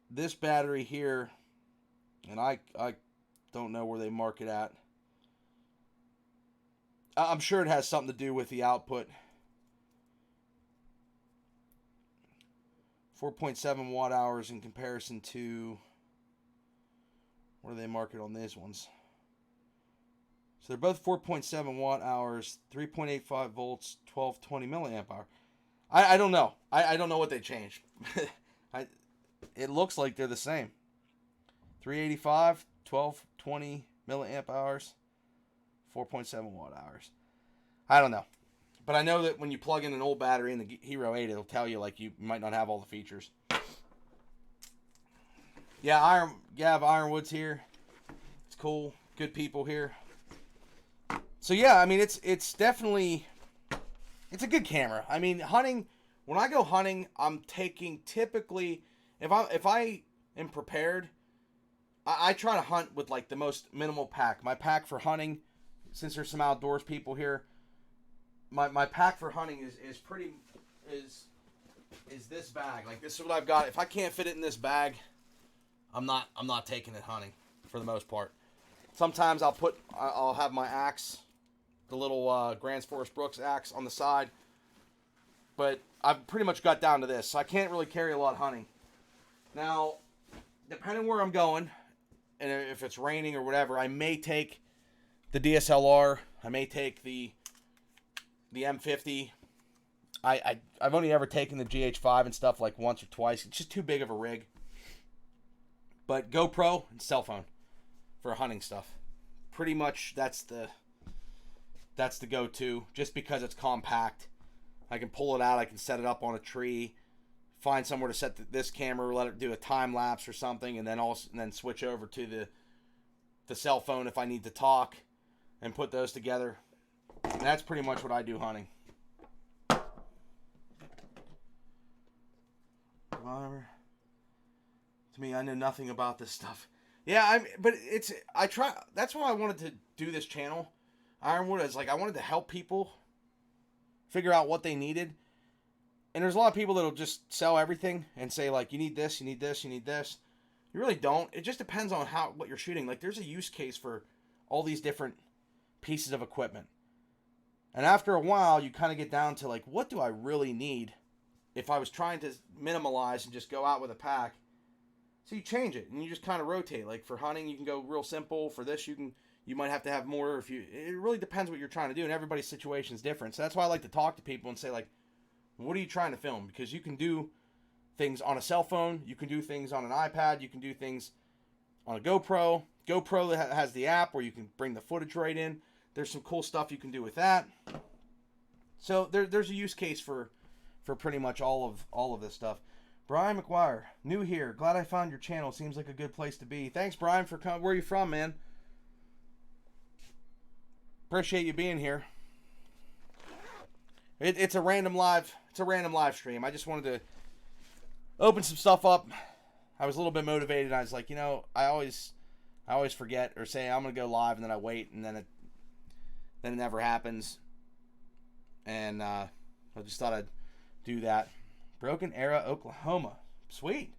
This battery here, and I don't know where they mark it at. I'm sure it has something to do with the output. 4.7 watt hours in comparison to, what do they mark it on these ones? So they're both 4.7 watt hours, 3.85 volts, 1220 milliamp hour. I don't know. I don't know what they changed. It looks like they're the same. 385, 1220 milliamp hours, 4.7 watt hours. I don't know. But I know that when you plug in an old battery in the Hero 8, it'll tell you you might not have all the features. Yeah, Ironwood's here. It's cool. Good people here. So yeah, I mean, it's definitely, it's a good camera. I mean, hunting, when I go hunting, I'm taking typically, if I am prepared, I try to hunt with like the most minimal pack. My pack for hunting, since there's some outdoors people here, my pack for hunting is pretty is this bag. Like, this is what I've got. If I can't fit it in this bag, I'm not taking it hunting for the most part. Sometimes I'll have my axe, the little Grants Forest Brooks axe on the side, but I've pretty much got down to this, so I can't really carry a lot hunting. Now, depending where I'm going, and if it's raining or whatever, I may take the DSLR. I may take the M50. I've only ever taken the GH5 and stuff like once or twice. It's just too big of a rig. But GoPro and cell phone for hunting stuff. Pretty much that's the go-to, just because it's compact. I can pull it out, I can set it up on a tree, find somewhere to set this camera, let it do a time lapse or something, and then switch over to the cell phone if I need to talk, and put those together. And that's pretty much what I do hunting. Whatever. To me, I know nothing about this stuff. Yeah, I try. That's why I wanted to do this channel. Ironwood is like, I wanted to help people figure out what they needed. And there's a lot of people that'll just sell everything and say, like, you need this, you need this, you need this. You really don't. It just depends on what you're shooting. Like, there's a use case for all these different pieces of equipment. And after a while, you kind of get down to, like, what do I really need if I was trying to minimalize and just go out with a pack? So you change it, and you just kind of rotate. Like, for hunting, you can go real simple. For this, you might have to have more. It really depends what you're trying to do, and everybody's situation is different. So that's why I like to talk to people and say, like, what are you trying to film? Because you can do things on a cell phone, you can do things on an iPad, you can do things on a GoPro. GoPro has the app where you can bring the footage right in. There's some cool stuff you can do with that. So there's a use case for pretty much all of this stuff. Brian McGuire, new here. Glad I found your channel. Seems like a good place to be. Thanks, Brian, for coming. Where are you from, man? Appreciate you being here. It's a random live stream. I just wanted to open some stuff up. I was a little bit motivated. I was like, I always forget or say I'm gonna go live, and then I wait, and then it never happens. And I just thought I'd do that. Broken Arrow, Oklahoma. Sweet.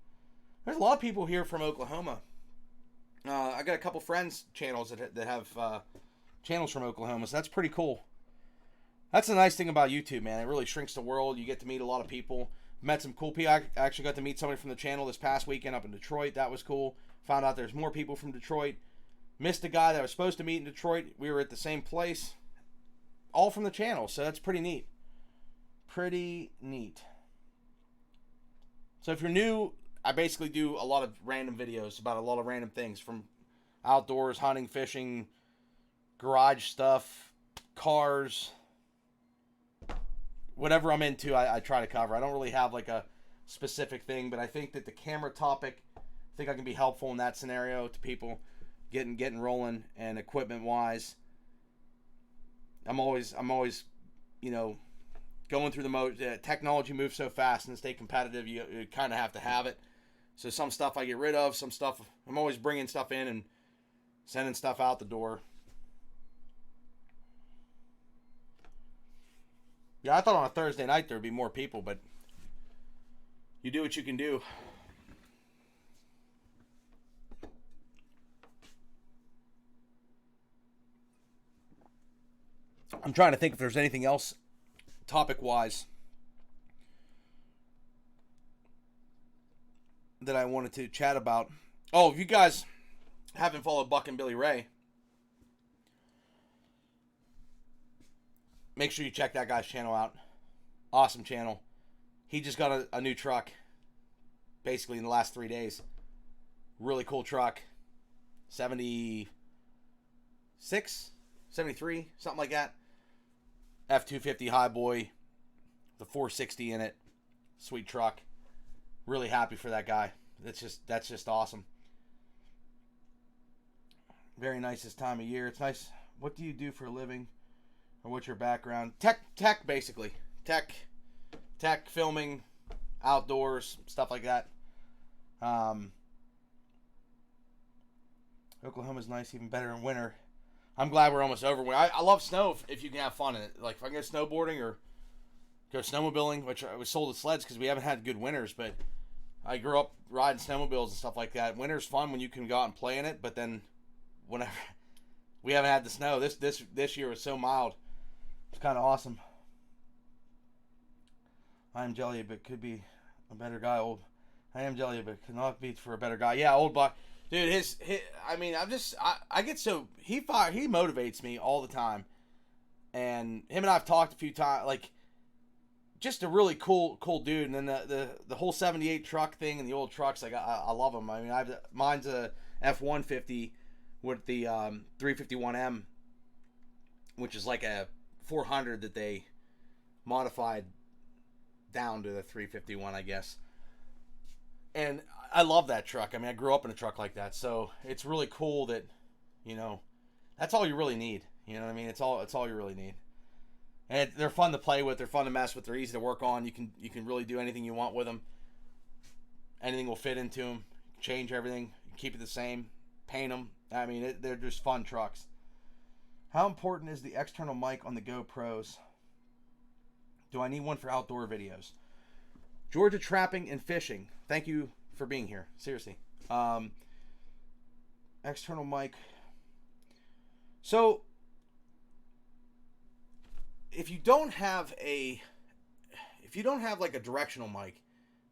There's a lot of people here from Oklahoma. I got a couple friends' channels that have channels from Oklahoma, so that's pretty cool. That's the nice thing about YouTube, man. It really shrinks the world. You get to meet a lot of people. Met some cool people. I actually got to meet somebody from the channel this past weekend up in Detroit. That was cool. Found out there's more people from Detroit. Missed a guy that I was supposed to meet in Detroit. We were at the same place. All from the channel, so that's pretty neat. Pretty neat. So if you're new, I basically do a lot of random videos about a lot of random things, from outdoors, hunting, fishing, garage stuff, cars, whatever I'm into, I try to cover. I don't really have like a specific thing, but I think that the camera topic, I think I can be helpful in that scenario to people getting rolling, and equipment wise. I'm always going through the mode. Technology moves so fast, and to stay competitive, you kind of have to have it. So some stuff I get rid of, some stuff I'm always bringing stuff in and sending stuff out the door. Yeah, I thought on a Thursday night there would be more people, but you do what you can do. I'm trying to think if there's anything else topic-wise that I wanted to chat about. Oh, if you guys haven't followed Buck and Billy Ray, make sure you check that guy's channel out. Awesome channel. He just got a new truck basically in the last 3 days. Really cool truck. 76, 73, something like that. F-250 Highboy, the 460 in it. Sweet truck. Really happy for that guy. That's just awesome. Very nice this time of year. It's nice What do you do for a living, or what's your background? Tech basically. Tech, filming, outdoors, stuff like that. Oklahoma's nice, even better in winter. I'm glad we're almost over. I love snow if you can have fun in it. Like if I can go snowboarding or go snowmobiling, which I was sold at sleds because we haven't had good winters, but I grew up riding snowmobiles and stuff like that. Winter's fun when you can go out and play in it, but then whenever we haven't had the snow, this year was so mild. It's kind of awesome. I am jelly, but could be a better guy. I am jelly, but could not be for a better guy. Yeah, old buck. Dude, I mean, I get so, he motivates me all the time. And him and I have talked a few times, like, just a really cool dude. And then the whole 78 truck thing and the old trucks, like, I love them. I mean, mine's a F-150 with the 351M, which is like a 400 that they modified down to the 351, I guess. And I love that truck. I mean, I grew up in a truck like that, so it's really cool that, you know, that's all you really need. You know what I mean? It's all you really need. And they're fun to play with. They're fun to mess with. They're easy to work on. You can really do anything you want with them. Anything will fit into them. Change everything. Keep it the same. Paint them. I mean, they're just fun trucks. How important is the external mic on the GoPros? Do I need one for outdoor videos? Georgia Trapping and Fishing. Thank you for being here. Seriously. External mic. So, if you don't have like a directional mic,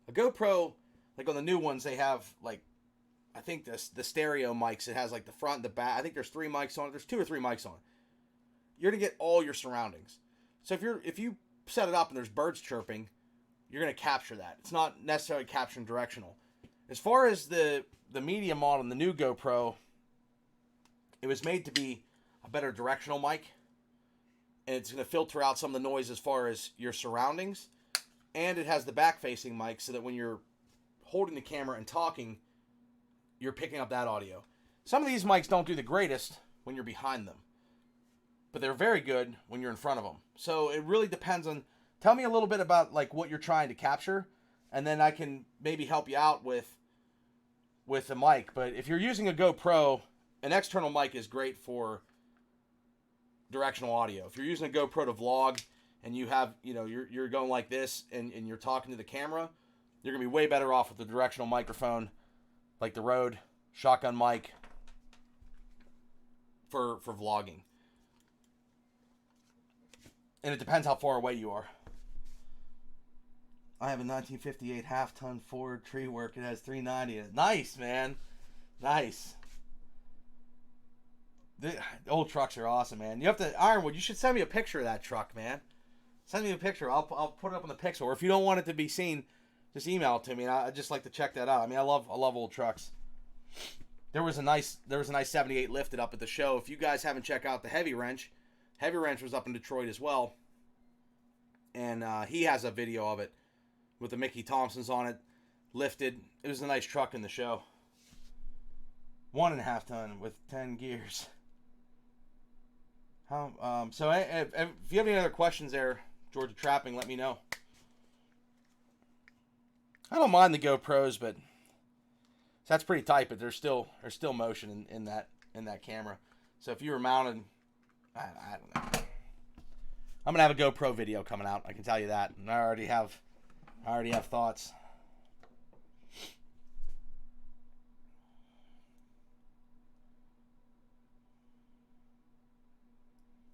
a GoPro, like on the new ones, they have like, I think the stereo mics. It has like the front and the back. I think there's 3 mics on it. There's 2 or 3 mics on it. You're gonna get all your surroundings. So if you set it up and there's birds chirping, you're going to capture that. It's not necessarily capturing directional. As far as the media model and the new GoPro, it was made to be a better directional mic. And it's going to filter out some of the noise as far as your surroundings. And it has the back-facing mic so that when you're holding the camera and talking, you're picking up that audio. Some of these mics don't do the greatest when you're behind them, but they're very good when you're in front of them. So it really depends on... Tell me a little bit about like what you're trying to capture, and then I can maybe help you out with the mic. But if you're using a GoPro, an external mic is great for directional audio. If you're using a GoPro to vlog and you have, you know, you're going like this and you're talking to the camera, you're gonna be way better off with the directional microphone, like the Rode shotgun mic for vlogging. And it depends how far away you are. I have a 1958 half-ton Ford tree work. It has 390 in it. Nice, man. Nice. The old trucks are awesome, man. You have to... Ironwood, you should send me a picture of that truck, man. Send me a picture. I'll put it up on the Pixel. Or if you don't want it to be seen, just email it to me. And I'd just like to check that out. I mean, I love old trucks. There was a nice 78 lifted up at the show. If you guys haven't checked out the Heavy Wrench was up in Detroit as well. And he has a video of it with the Mickey Thompsons on it, lifted. It was a nice truck in the show. 1.5 ton with 10 gears. So if you have any other questions there, Georgia Trapping, let me know. I don't mind the GoPros, but that's pretty tight. But there's still motion in that camera. So if you were mounted, I don't know. I'm gonna have a GoPro video coming out. I can tell you that, and I already have thoughts.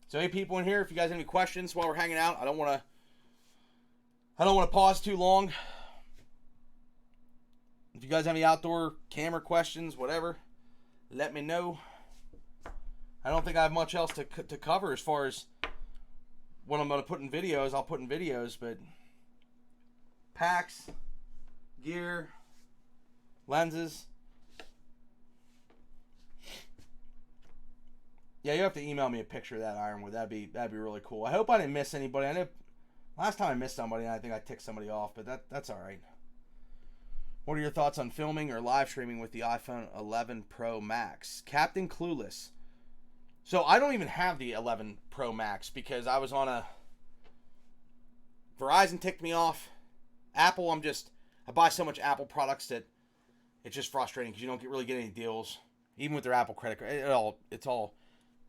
So, hey, people in here, if you guys have any questions while we're hanging out, I don't want to pause too long. If you guys have any outdoor camera questions, whatever, let me know. I don't think I have much else to cover as far as what I'm going to put in videos. I'll put in videos, but packs, gear, lenses. Yeah, you have to email me a picture of that Ironwood. That'd be really cool. I hope I didn't miss anybody. I know last time I missed somebody, I think I ticked somebody off, but that's all right. What are your thoughts on filming or live streaming with the iPhone 11 Pro Max? Captain Clueless. So I don't even have the 11 Pro Max because I was on a Verizon ticked me off. Apple, I buy so much Apple products that it's just frustrating because you don't really get any deals, even with their Apple credit card. It's all.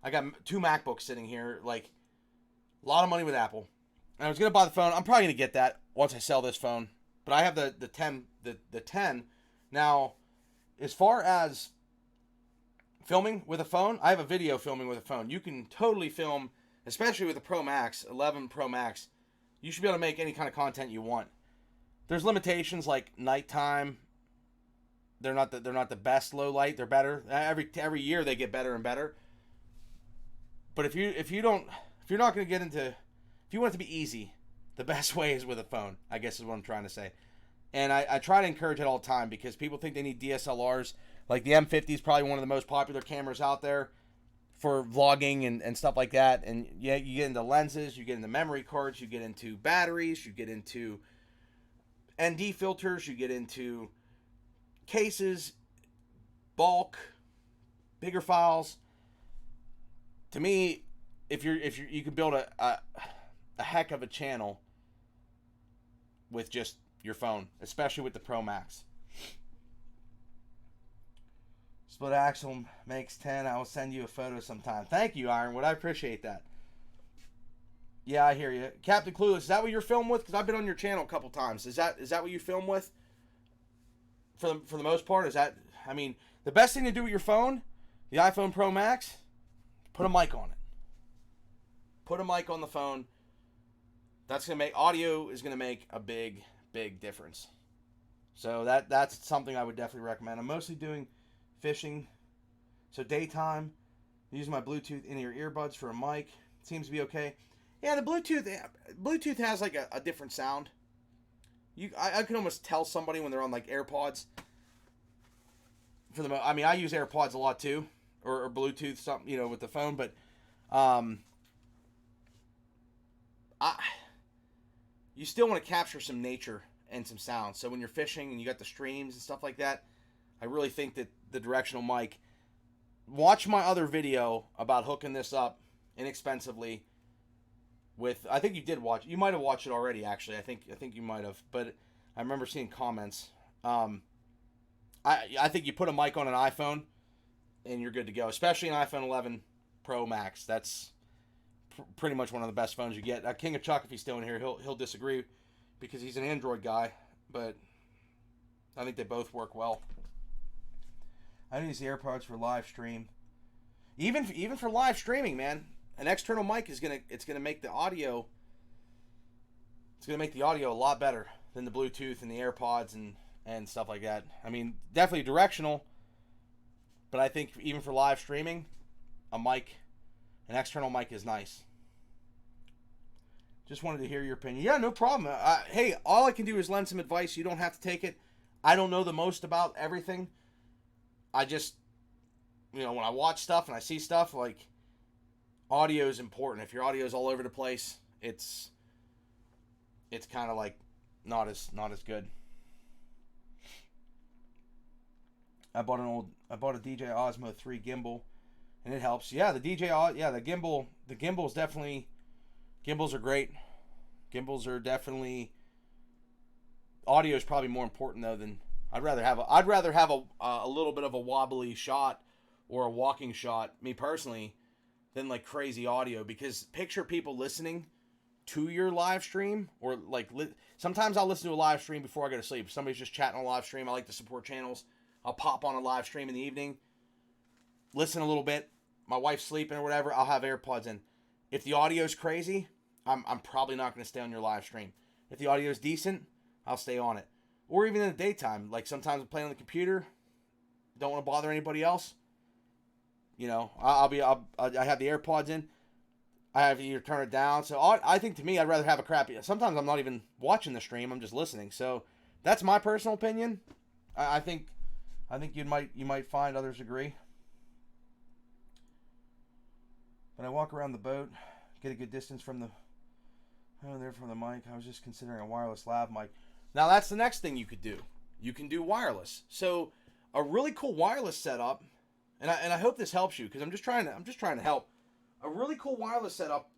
I got 2 MacBooks sitting here, like a lot of money with Apple. And I was gonna buy the phone. I'm probably gonna get that once I sell this phone. But I have the 10 now. As far as filming with a phone, I have a video filming with a phone. You can totally film, especially with the Pro Max, 11 Pro Max. You should be able to make any kind of content you want. There's limitations like nighttime. They're not the best low light. They're better every year. They get better and better. But if you're not going to get into, if you want it to be easy, the best way is with a phone, I guess is what I'm trying to say. And I try to encourage it all the time because people think they need DSLRs. Like the M50 is probably one of the most popular cameras out there for vlogging and stuff like that. And yeah, you get into lenses, you get into memory cards, you get into batteries, you get into ND filters, you get into cases, bulk, bigger files. To me, if you can build a heck of a channel with just your phone, especially with the Pro Max. Split axle makes 10. I will send you a photo sometime. Thank you, Ironwood. I appreciate that. Yeah, I hear you. Captain Clueless, is that what you're filming with? Because I've been on your channel a couple times. Is that what you film with? For the most part, is that? I mean, the best thing to do with your phone, the iPhone Pro Max, put a mic on it. Put a mic on the phone. That's gonna make audio is gonna make a big difference. So that's something I would definitely recommend. I'm mostly doing fishing, so daytime. Using my Bluetooth in-ear earbuds for a mic. Seems to be okay. Yeah, the Bluetooth has like a different sound. I can almost tell somebody when they're on like AirPods. I mean, I use AirPods a lot too, or Bluetooth something, with the phone. But you still want to capture some nature and some sound. So when you're fishing and you got the streams and stuff like that, I really think that the directional mic. Watch my other video about hooking this up inexpensively. I think you did watch. You might have watched it already. Actually, I think you might have. But I remember seeing comments. I think you put a mic on an iPhone, and you're good to go. Especially an iPhone 11 Pro Max. That's pretty much one of the best phones you get. King of Chuck, if he's still in here, he'll disagree because he's an Android guy. But I think they both work well. I use the AirPods for live stream. Even for live streaming, man. An external mic is gonna make the audio. It's gonna make the audio a lot better than the Bluetooth and the AirPods and stuff like that. I mean, definitely directional, but I think even for live streaming, an external mic is nice. Just wanted to hear your opinion. Yeah, no problem. Hey, all I can do is lend some advice. You don't have to take it. I don't know the most about everything. I just, when I watch stuff and I see stuff, like, audio is important. If your audio is all over the place, it's kind of like not as good. I bought a DJI Osmo 3 gimbal, and it helps. Yeah, the gimbals definitely. Gimbals are great. Gimbals are definitely. Audio is probably more important though than I'd rather have a little bit of a wobbly shot or a walking shot, me personally, than like crazy audio, because picture people listening to your live stream, or like sometimes I'll listen to a live stream before I go to sleep. If somebody's just chatting on a live stream, I like to support channels. I'll pop on a live stream in the evening, listen a little bit. My wife's sleeping or whatever, I'll have AirPods in. If the audio's crazy, I'm probably not going to stay on your live stream. If the audio's decent, I'll stay on it. Or even in the daytime, like sometimes I'm playing on the computer, don't want to bother anybody else. I have the AirPods in. I have to either turn it down. So I think, to me, I'd rather have a crappy. Sometimes I'm not even watching the stream. I'm just listening. So that's my personal opinion. I think you might find others agree. When I walk around the boat, get a good distance from the mic. I was just considering a wireless lav mic. Now that's the next thing you could do. You can do wireless. So a really cool wireless setup and I hope this helps you, because I'm just trying to help. A really cool wireless setup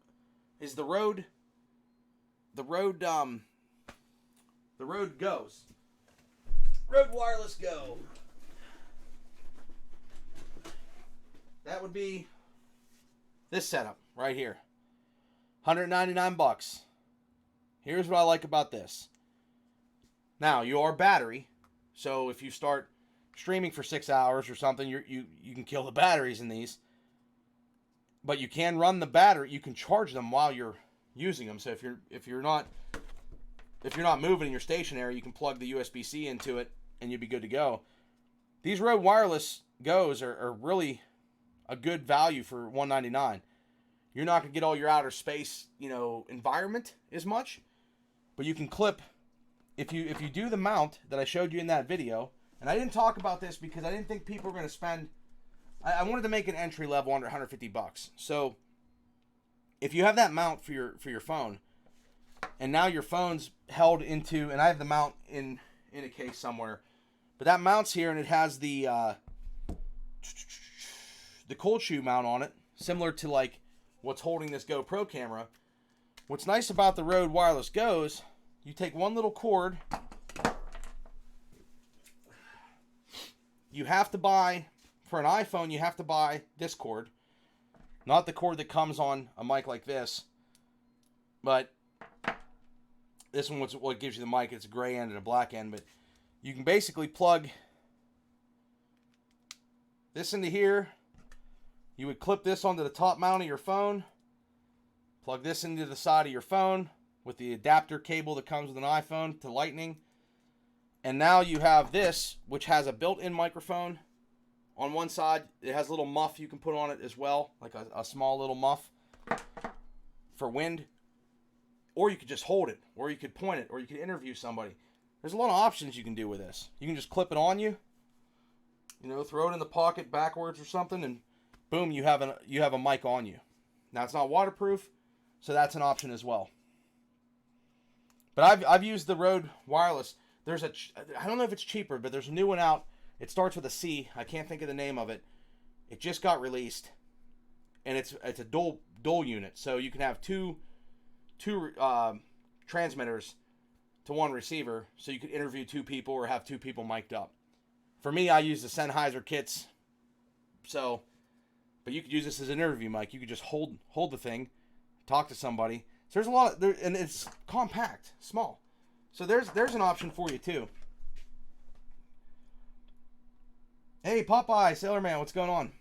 is the Rode Goes. Rode Wireless Go. That would be this setup right here. $199. Here's what I like about this. Now, you are battery, so if you start streaming for 6 hours or something, you can kill the batteries in these. But you can run the battery. You can charge them while you're using them. So if you're not moving and you're stationary, you can plug the USB-C into it and you'll be good to go. These Rode Wireless Goes are really a good value for $199. You're not going to get all your outer space, environment as much, but you can clip, if you do the mount that I showed you in that video, and I didn't talk about this because I didn't think people were going to spend, I wanted to make an entry level under $150. So if you have that mount for your phone, and now your phone's held into, and I have the mount in a case somewhere, but that mounts here, and it has the cold shoe mount on it, similar to like what's holding this GoPro camera. What's nice about the Rode Wireless Goes, you take one little cord. You have to buy, for an iPhone, you have to buy this cord. Not the cord that comes on a mic like this. But this one, what gives you the mic, it's a gray end and a black end. But you can basically plug this into here. You would clip this onto the top mount of your phone. Plug this into the side of your phone with the adapter cable that comes with an iPhone to Lightning. And now you have this, which has a built-in microphone on one side. It has a little muff you can put on it as well, like a small little muff for wind. Or you could just hold it, or you could point it, or you could interview somebody. There's a lot of options you can do with this. You can just clip it on you, throw it in the pocket backwards or something, and boom, you have a mic on you. Now it's not waterproof, so that's an option as well. But I've used the Rode Wireless. I don't know if it's cheaper, but there's a new one out. It starts with a C. I can't think of the name of it. It just got released, and it's a dual unit, so you can have two transmitters to one receiver, so you could interview two people or have two people mic'd up. For me, I use the Sennheiser kits, but you could use this as an interview mic. You could just hold the thing, talk to somebody. So there's a lot, and it's compact, small. So there's an option for you too. Hey, Popeye, Sailor Man, what's going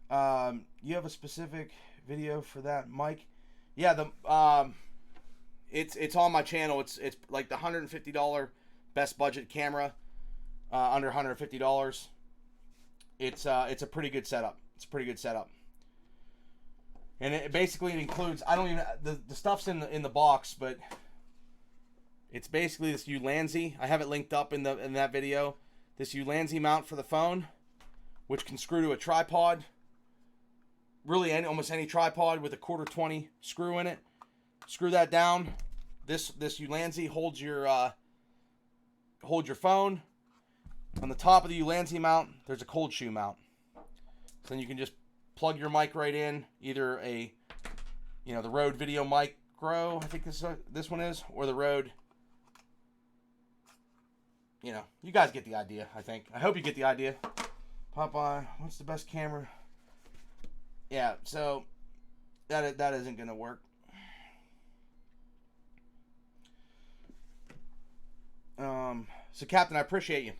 on? You have a specific video for that mic? Yeah, it's on my channel. It's like the $150 best budget camera, under $150. It's a pretty good setup. It's a pretty good setup. And it includes, I don't even, the stuff's in the box, but it's basically this Ulanzi. I have it linked up in that video. This Ulanzi mount for the phone, which can screw to a tripod. Really, almost any tripod with a 1/4-20 screw in it. Screw that down. This Ulanzi holds your phone. On the top of the Ulanzi mount, there's a cold shoe mount. So then you can just plug your mic right in, either the Rode Video Micro, I think this one is, or the Rode. You guys get the idea, I think. I hope you get the idea. Popeye, what's the best camera? Yeah, so that isn't going to work. So Captain, I appreciate you.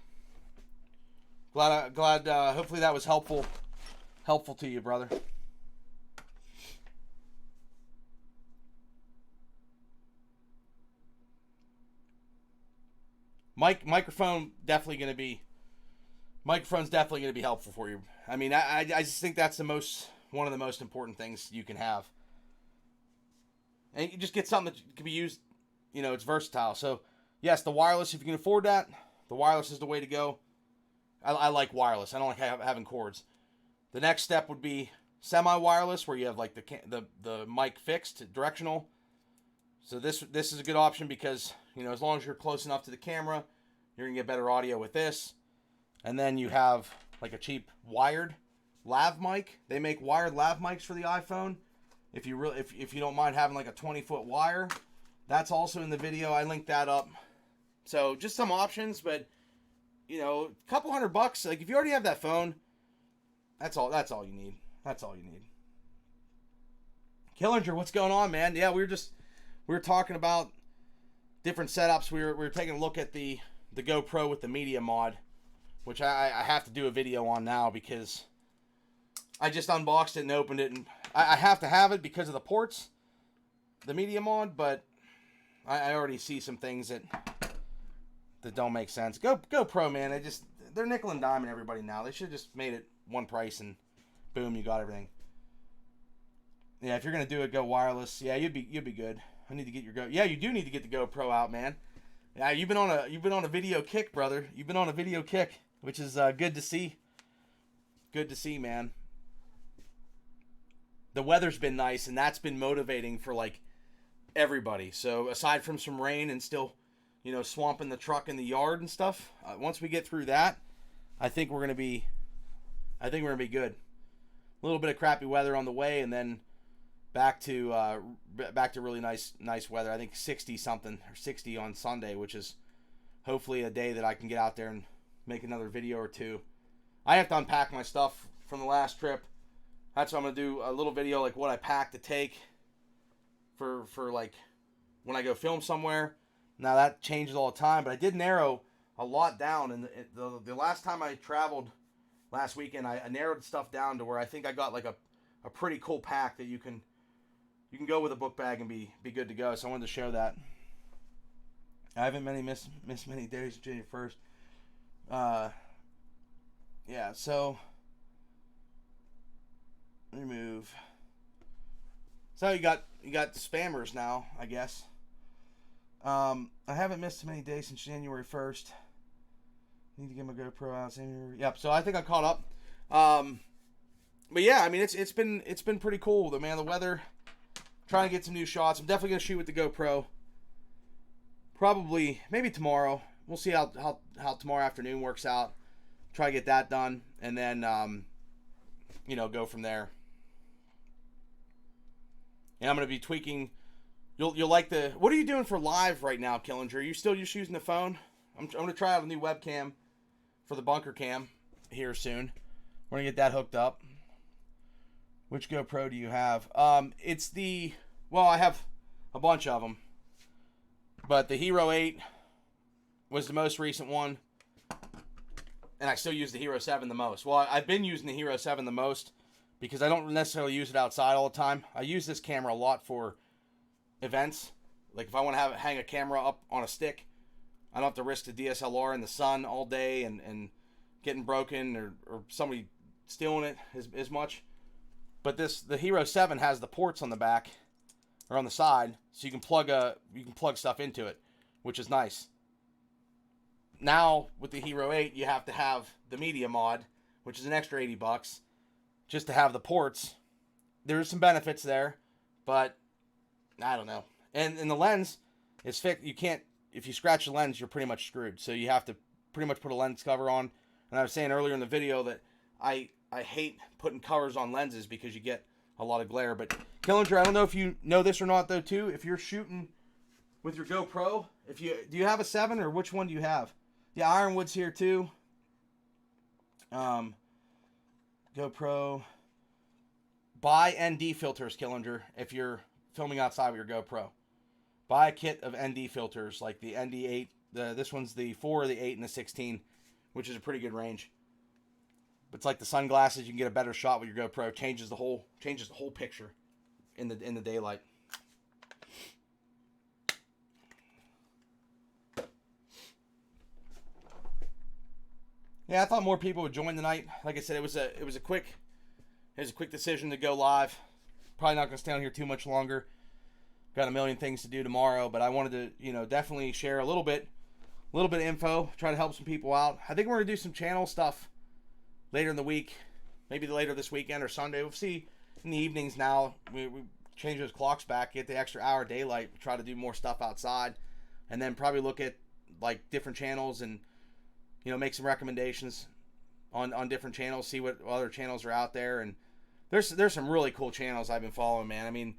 Glad hopefully that was helpful to you, brother. Microphone's definitely going to be helpful for you. I mean, I just think that's one of the most important things you can have. And you just get something that can be used, it's versatile. So, yes, the wireless, if you can afford that, the wireless is the way to go. I like wireless. I don't like having cords. The next step would be semi-wireless, where you have like the mic fixed, directional. So this is a good option because, as long as you're close enough to the camera, you're going to get better audio with this. And then you have like a cheap wired lav mic. They make wired lav mics for the iPhone. If you don't mind having like a 20-foot wire, that's also in the video. I linked that up. So just some options, but you know, a couple $100. Like if you already have that phone, that's all you need. That's all you need. Killinger, what's going on, man? Yeah, we were talking about different setups. We were taking a look at the GoPro with the media mod, which I have to do a video on now because I just unboxed it and opened it, and I have to have it because of the ports, the media mod, but I already see some things that don't make sense. GoPro, man, they're nickel and diming everybody now. They should have just made it one price and boom, you got everything. Yeah, if you're gonna do it, go wireless. Yeah, you'd be good. I need to get your Yeah, you do need to get the GoPro out, man. Yeah, you've been on a video kick, brother. You've been on a video kick, which is good to see. Good to see, man. The weather's been nice, and that's been motivating for like everybody. So aside from some rain and still, you know, swamping the truck in the yard and stuff, once we get through that, I think we're gonna be good. A little bit of crappy weather on the way, and then back to really nice weather. I think 60 something or 60 on Sunday, which is hopefully a day that I can get out there and make another video or two. I have to unpack my stuff from the last trip. That's why I'm gonna do a little video like what I packed to take for like when I go film somewhere. Now that changes all the time, but I did narrow a lot down. And the last time I traveled last weekend, I narrowed stuff down to where I think I got like a pretty cool pack that you can go with a book bag and be good to go. So I wanted to show that. I haven't missed many days, January 1st. Yeah, so remove. So you got spammers now, I guess. I haven't missed many days since January 1st. Need to get my GoPro out. Yep. So I think I caught up. But yeah, I mean it's been pretty cool. The weather. Trying to get some new shots. I'm definitely gonna shoot with the GoPro. Probably maybe tomorrow. We'll see how tomorrow afternoon works out. Try to get that done, and then you know, go from there. And I'm gonna be tweaking. You'll like the. What are you doing for live right now, Killinger? Are you still just using the phone? I'm gonna try out a new webcam for the bunker cam here soon. We're gonna get that hooked up. Which GoPro do you have? It's the. Well, I have a bunch of them, but the Hero 8 was the most recent one, and I still use the Hero 7 the most. Well, I've been using the Hero 7 the most because I don't necessarily use it outside all the time. I use this camera a lot for events. Like if I want to hang a camera up on a stick, I don't have to risk the DSLR in the sun all day and getting broken or somebody stealing it as much. But the Hero 7 has the ports on the back or on the side, so you can plug stuff into it, which is nice. Now with the Hero 8, you have to have the media mod, which is an extra $80 just to have the ports. There's some benefits there, but I don't know. And the lens is fixed. You can't, if you scratch the lens, you're pretty much screwed. So you have to pretty much put a lens cover on. And I was saying earlier in the video that I hate putting covers on lenses because you get a lot of glare. But Killinger, I don't know if you know this or not though too. If you're shooting with your GoPro, do you have a 7 or which one do you have? Yeah, Ironwood's here too. GoPro. Buy ND filters, Killinger, if you're filming outside with your GoPro. Buy a kit of ND filters, like the ND8. This one's the 4, the 8, and the 16, which is a pretty good range. But it's like the sunglasses. You can get a better shot with your GoPro. Changes the whole picture in the daylight. Yeah, I thought more people would join tonight. Like I said, it was a quick decision to go live. Probably not going to stay on here too much longer. Got a million things to do tomorrow, but I wanted to, definitely share a little bit of info, try to help some people out. I think we're going to do some channel stuff later in the week, maybe later this weekend or Sunday. We'll see in the evenings now. We change those clocks back, get the extra hour daylight, try to do more stuff outside, and then probably look at like different channels and make some recommendations on different channels, see what other channels are out there, and there's some really cool channels I've been following, man. I mean,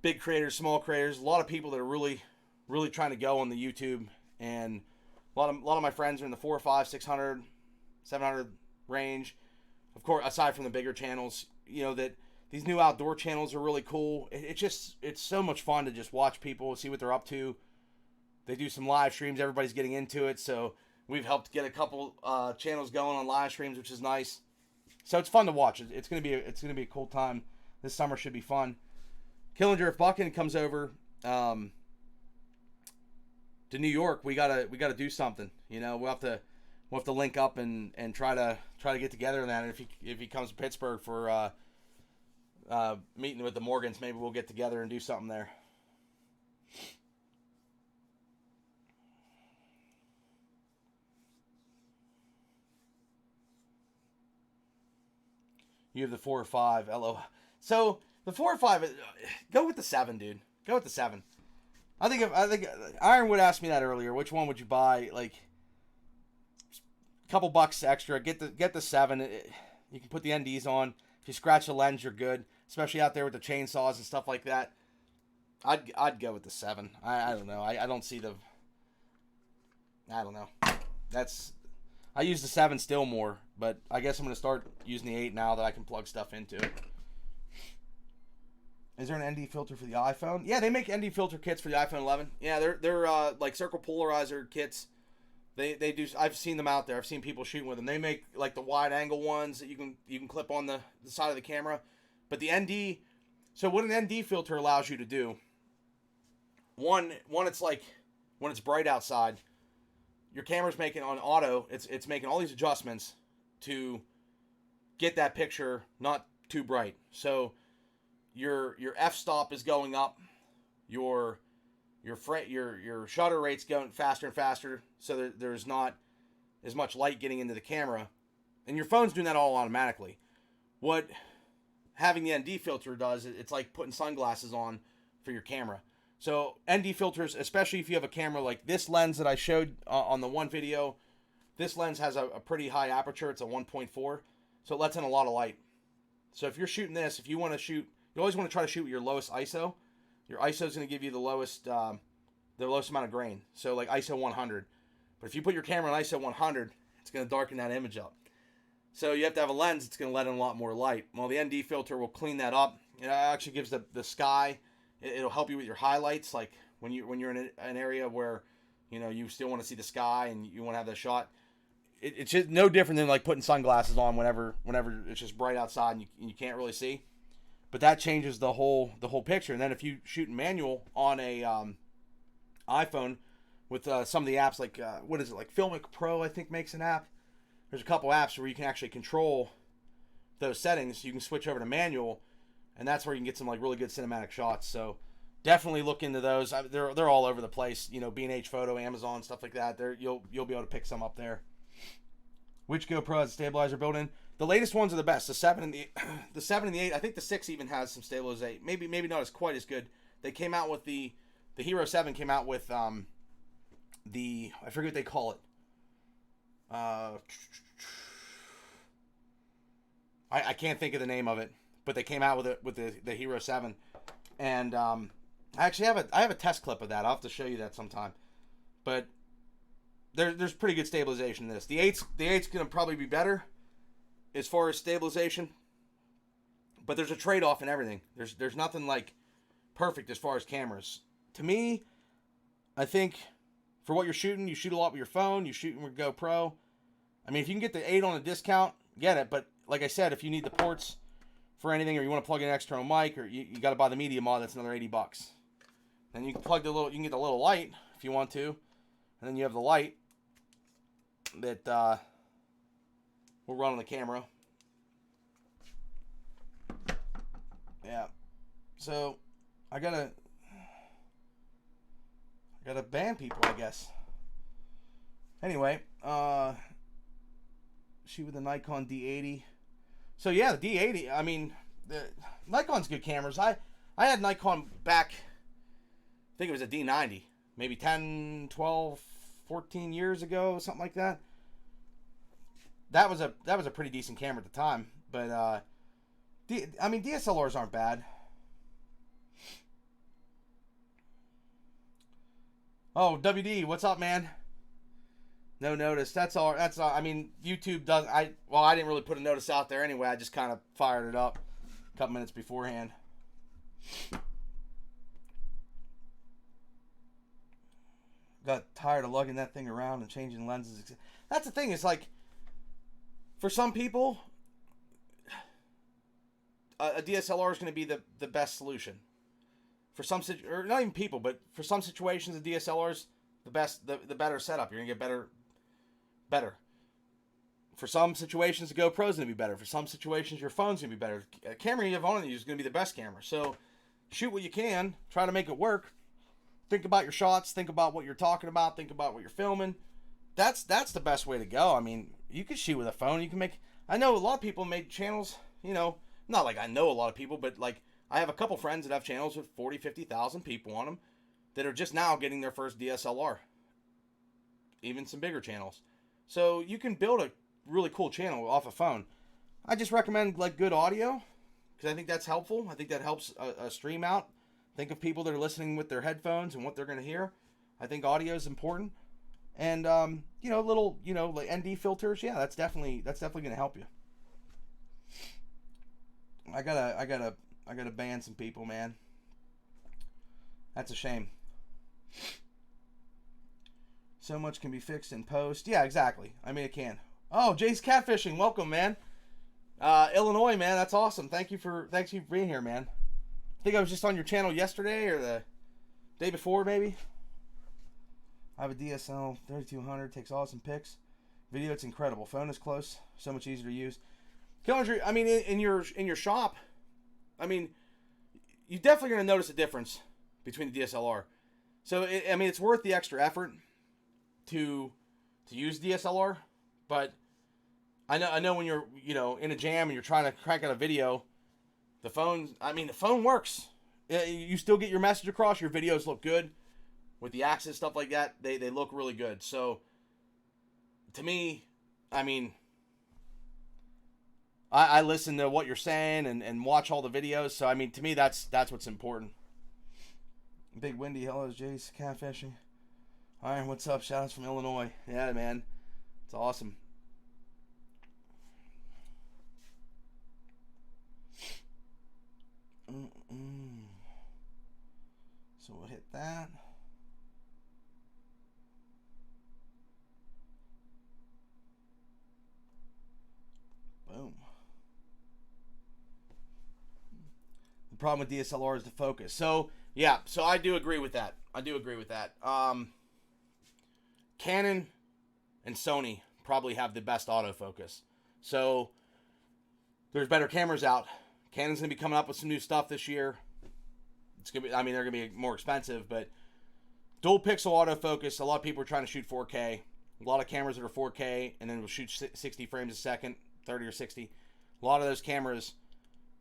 big creators, small creators, a lot of people that are really trying to go on the YouTube, and a lot of my friends are in the 400, 500, 600, 700 range. Of course, aside from the bigger channels, you know, that these new outdoor channels are really cool. It's so much fun to just watch people, see what they're up to. They do some live streams. Everybody's getting into it, so we've helped get a couple channels going on live streams, which is nice. So it's fun to watch. It's gonna be a cool time. This summer should be fun. Killinger, if Buchan comes over to New York, we gotta do something. You know, we'll have to link up and try to get together on that. And if he comes to Pittsburgh for meeting with the Morgans, maybe we'll get together and do something there. You have the 4 or 5, LO. So the 4 or 5, go with the 7, dude. Go with the 7. I think Ironwood asked me that earlier. Which one would you buy? Like, a couple bucks extra. Get the 7. You can put the NDs on. If you scratch the lens, you're good. Especially out there with the chainsaws and stuff like that. I'd go with the 7. I don't know. I don't see the. I don't know. I use the 7 still more, but I guess I'm going to start using the 8 now that I can plug stuff into it. Is there an ND filter for the iPhone? Yeah, they make ND filter kits for the iPhone 11. Yeah, they're like circle polarizer kits. They do. I've seen them out there. I've seen people shooting with them. They make like the wide angle ones that you can clip on the side of the camera. But the ND, so what an ND filter allows you to do. One, it's like when it's bright outside, your camera's making on auto, it's making all these adjustments to get that picture not too bright. So your f-stop is going up, your shutter rate's going faster and faster, so there's not as much light getting into the camera, and your phone's doing that all automatically. What having the ND filter does, it's like putting sunglasses on for your camera. So ND filters, especially if you have a camera like this lens that I showed on the one video, this lens has a pretty high aperture. It's a 1.4, so it lets in a lot of light. So if you're shooting this, if you want to shoot, you always want to try to shoot with your lowest ISO. Your ISO is going to give you the lowest amount of grain. So like ISO 100. But if you put your camera on ISO 100, it's going to darken that image up. So you have to have a lens that's going to let in a lot more light. Well, the ND filter will clean that up. It actually gives the sky. It'll help you with your highlights, like when you're in an area where, you know, you still want to see the sky and you want to have that shot. It's just no different than like putting sunglasses on whenever it's just bright outside and you can't really see. But that changes the whole picture. And then if you shoot in manual on a iPhone with some of the apps like what is it, like Filmic Pro, I think makes an app. There's a couple apps where you can actually control those settings. You can switch over to manual. And that's where you can get some like really good cinematic shots. So definitely look into those. They're all over the place. You know, B&H Photo, Amazon, stuff like that. You'll be able to pick some up there. Which GoPro has a stabilizer built in? The latest ones are the best. The 7 and the 7 and the 8. I think the 6 even has some stabilization. Maybe not as quite as good. They came out with the Hero 7 came out with I forget what they call it. I can't think of the name of it. But they came out with the Hero 7, and I actually have a test clip of that. I'll have to show you that sometime. But there's pretty good stabilization in this. The 8's gonna probably be better as far as stabilization, but there's a trade-off in everything. There's nothing like perfect as far as cameras. To me, I think for what you're shooting, you shoot a lot with your phone. You're shooting with GoPro. I mean, if you can get the 8 on a discount, get it. But like I said, if you need the ports for anything, or you want to plug in an external mic, or you got to buy the media mod, that's another $80. Then you can plug you can get the little light if you want to, and then you have the light that will run on the camera. Yeah. So I gotta ban people, I guess. Anyway, shoot with the Nikon D80. So yeah, the D80, I mean, the Nikon's good cameras. I had Nikon back, I think it was a D90, maybe 10, 12, 14 years ago, something like that. that was a pretty decent camera at the time. But I mean, DSLRs aren't bad. Oh, WD, what's up, man? No notice. That's all. That's all. I mean, YouTube does. I didn't really put a notice out there anyway. I just kind of fired it up a couple minutes beforehand. Got tired of lugging that thing around and changing lenses. That's the thing. It's like, for some people, a DSLR is going to be the best solution. For some, or not even people, but for some situations, a DSLR is the best, the better setup. You're going to get better. For some situations, the GoPro is going to be better. For some situations, your phone's going to be better. A camera you have on you is going to be the best camera. So, shoot what you can. Try to make it work. Think about your shots. Think about what you're talking about. Think about what you're filming. That's the best way to go. I mean, you can shoot with a phone. You can make... I know a lot of people make channels, you know... Not like I know a lot of people, but like... I have a couple friends that have channels with 40, 50,000 people on them that are just now getting their first DSLR. Even some bigger channels. So you can build a really cool channel off a phone. I just recommend like good audio because I think that's helpful. I think that helps a stream out. Think of people that are listening with their headphones and what they're going to hear. I think audio is important. And you know, little, you know, like ND filters, yeah, that's definitely going to help you. I gotta ban some people, man. That's a shame. So much can be fixed in post. Yeah, exactly. I mean, it can. Oh, Jay's catfishing. Welcome, man. Illinois, man. That's awesome. Thank you for being here, man. I think I was just on your channel yesterday or the day before, maybe. I have a DSL 3200. Takes awesome pics. Video, it's incredible. Phone is close. So much easier to use. I mean, in your shop, I mean, you're definitely going to notice a difference between the DSLR. So, I mean, it's worth the extra effort to use DSLR, but I know when you're, you know, in a jam and you're trying to crank out a video, the phone works. You still get your message across. Your videos look good with the axis, stuff like that. They look really good. So, to me, I mean, I listen to what you're saying and watch all the videos. So, I mean, to me, that's what's important. Big Windy, hello, Jace, catfishing. Iron, what's up? Shout outs from Illinois. Yeah, man. It's awesome. So we'll hit that. Boom. The problem with DSLR is the focus. So, yeah, so I do agree with that. Canon and Sony probably have the best autofocus. So, there's better cameras out. Canon's going to be coming up with some new stuff this year. It's going to be, I mean, they're going to be more expensive, but dual pixel autofocus, a lot of people are trying to shoot 4K. A lot of cameras that are 4K and then will shoot 60 frames a second, 30 or 60. A lot of those cameras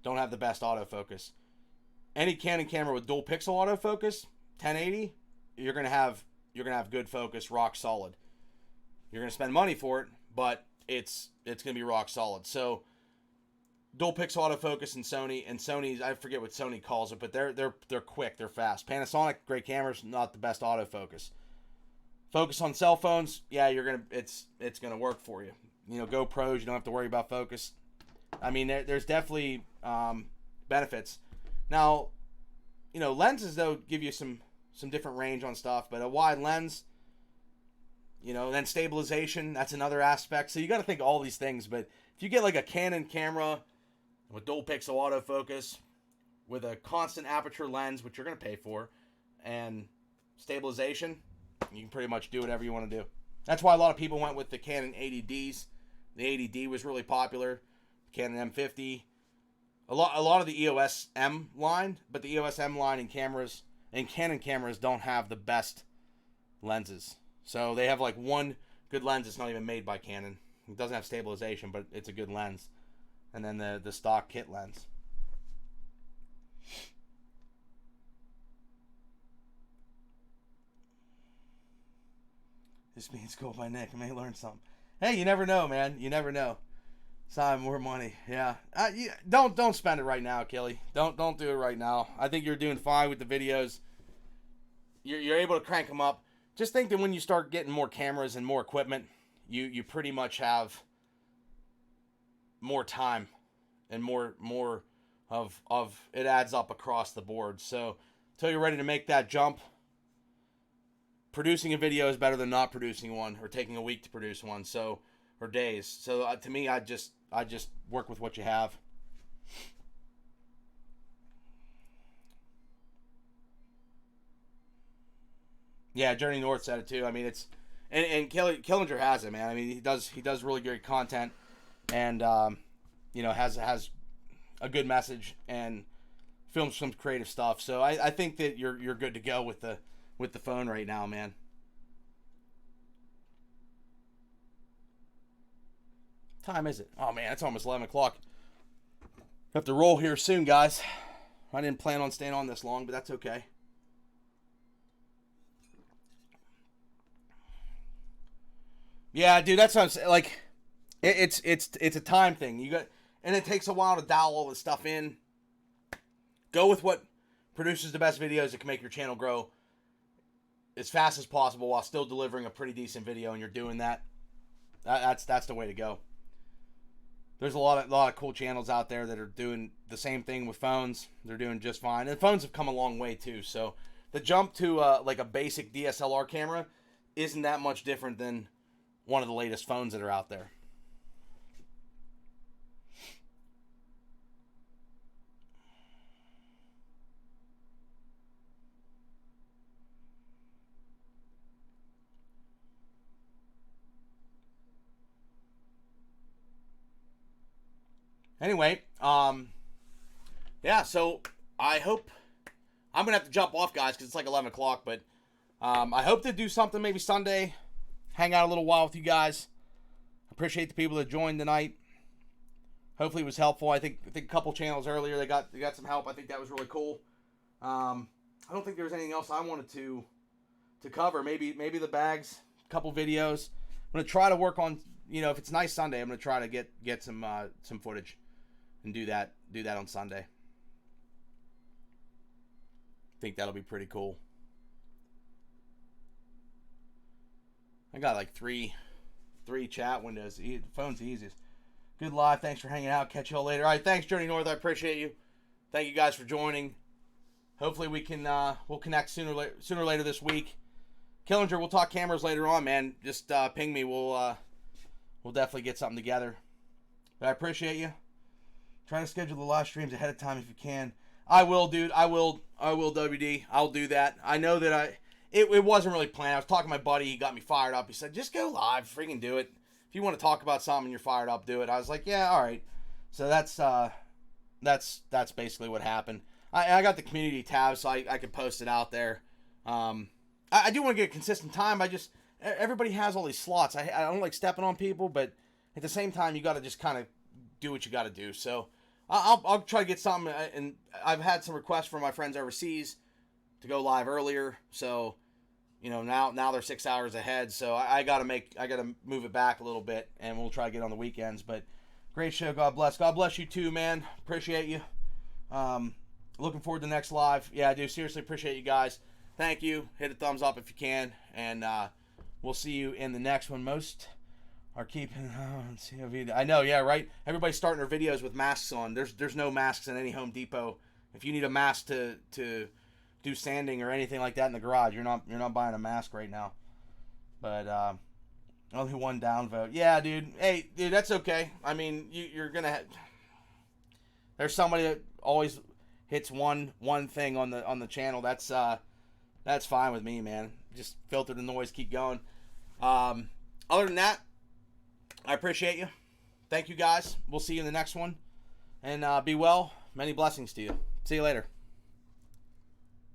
don't have the best autofocus. Any Canon camera with dual pixel autofocus, 1080, you're going to have good focus, rock solid. You're going to spend money for it, but it's going to be rock solid. So, dual pixel autofocus and Sony's, I forget what Sony calls it, but they're quick, they're fast. Panasonic, great cameras, not the best autofocus. Focus on cell phones, yeah, it's gonna work for you. You know, GoPros, you don't have to worry about focus. I mean, there's definitely benefits. Now, you know, lenses though give you some different range on stuff, but a wide lens, you know, then stabilization, that's another aspect. So you got to think of all these things. But if you get like a Canon camera with dual pixel autofocus, with a constant aperture lens, which you're going to pay for, and stabilization, you can pretty much do whatever you want to do. That's why a lot of people went with the Canon 80Ds. The 80D was really popular. Canon M50. A lot of the EOS M line, but the EOS M line and cameras and Canon cameras don't have the best lenses. So they have like one good lens that's not even made by Canon. It doesn't have stabilization, but it's a good lens. And then the stock kit lens. This means go by Nick. I may learn something. Hey, you never know, man. You never know. Time, more money. Yeah. Don't spend it right now, Kelly. Don't do it right now. I think you're doing fine with the videos. You're able to crank them up. Just think that when you start getting more cameras and more equipment, you pretty much have more time and more of it adds up across the board. So until you're ready to make that jump, producing a video is better than not producing one or taking a week to produce one. So or days. So to me, I just work with what you have. Yeah, Journey North said it too. I mean, it's and Killinger has it, man. I mean, he does really great content, and has a good message and films some creative stuff. So I think that you're good to go with the phone right now, man. Time is it? Oh man, it's almost 11 o'clock. Have to roll here soon, guys. I didn't plan on staying on this long, but that's okay. Yeah, dude, that's what I'm saying. Like, it's a time thing. And it takes a while to dial all this stuff in. Go with what produces the best videos that can make your channel grow as fast as possible while still delivering a pretty decent video, and you're doing that. That's the way to go. There's a lot of cool channels out there that are doing the same thing with phones. They're doing just fine, and phones have come a long way too. So the jump to like a basic DSLR camera isn't that much different than one of the latest phones that are out there. Anyway, yeah, so I hope I'm gonna have to jump off, guys, because it's like 11 o'clock. But I hope to do something maybe Sunday, hang out a little while with you guys. Appreciate the people that joined tonight. Hopefully it was helpful. I think a couple channels earlier they got some help. I think that was really cool. I don't think there was anything else I wanted to cover. Maybe the bags, a couple videos. I'm gonna try to work on, if it's nice Sunday, I'm gonna try to get some footage and do that on Sunday. I think that'll be pretty cool. I got like three chat windows. The phone's the easiest. Good live. Thanks for hanging out. Catch y'all later. All right, thanks, Journey North. I appreciate you. Thank you guys for joining. Hopefully we can we'll connect sooner or later this week. Killinger, we'll talk cameras later on, man. Just ping me. We'll definitely get something together. But I appreciate you. Trying to schedule the live streams ahead of time if you can. I will, dude. I will, WD. I'll do that. I know that it wasn't really planned. I was talking to my buddy. He got me fired up. He said, just go live. Freaking do it. If you want to talk about something and you're fired up, do it. I was like, yeah, all right. So that's basically what happened. I got the community tab, so I could post it out there. I do want to get a consistent time. Everybody has all these slots. I don't like stepping on people, but at the same time, you got to just kind of do what you got to do. So I'll try to get something. And I've had some requests from my friends overseas to go live earlier. So, now they're 6 hours ahead. So I got to move it back a little bit, and we'll try to get on the weekends. But great show. God bless. God bless you too, man. Appreciate you. Looking forward to the next live. Yeah, I do. Seriously appreciate you guys. Thank you. Hit a thumbs up if you can. And we'll see you in the next one. Most are keeping COV. I know, yeah, right? Everybody's starting their videos with masks on. There's no masks in any Home Depot. If you need a mask to do sanding or anything like that in the garage, you're not buying a mask right now. But only one downvote. Yeah, dude. Hey, dude, that's okay. I mean, you're going to there's somebody that always hits one thing on the channel. That's fine with me, man. Just filter the noise, keep going. Other than that, I appreciate you. Thank you guys. We'll see you in the next one. And be well. Many blessings to you. See you later.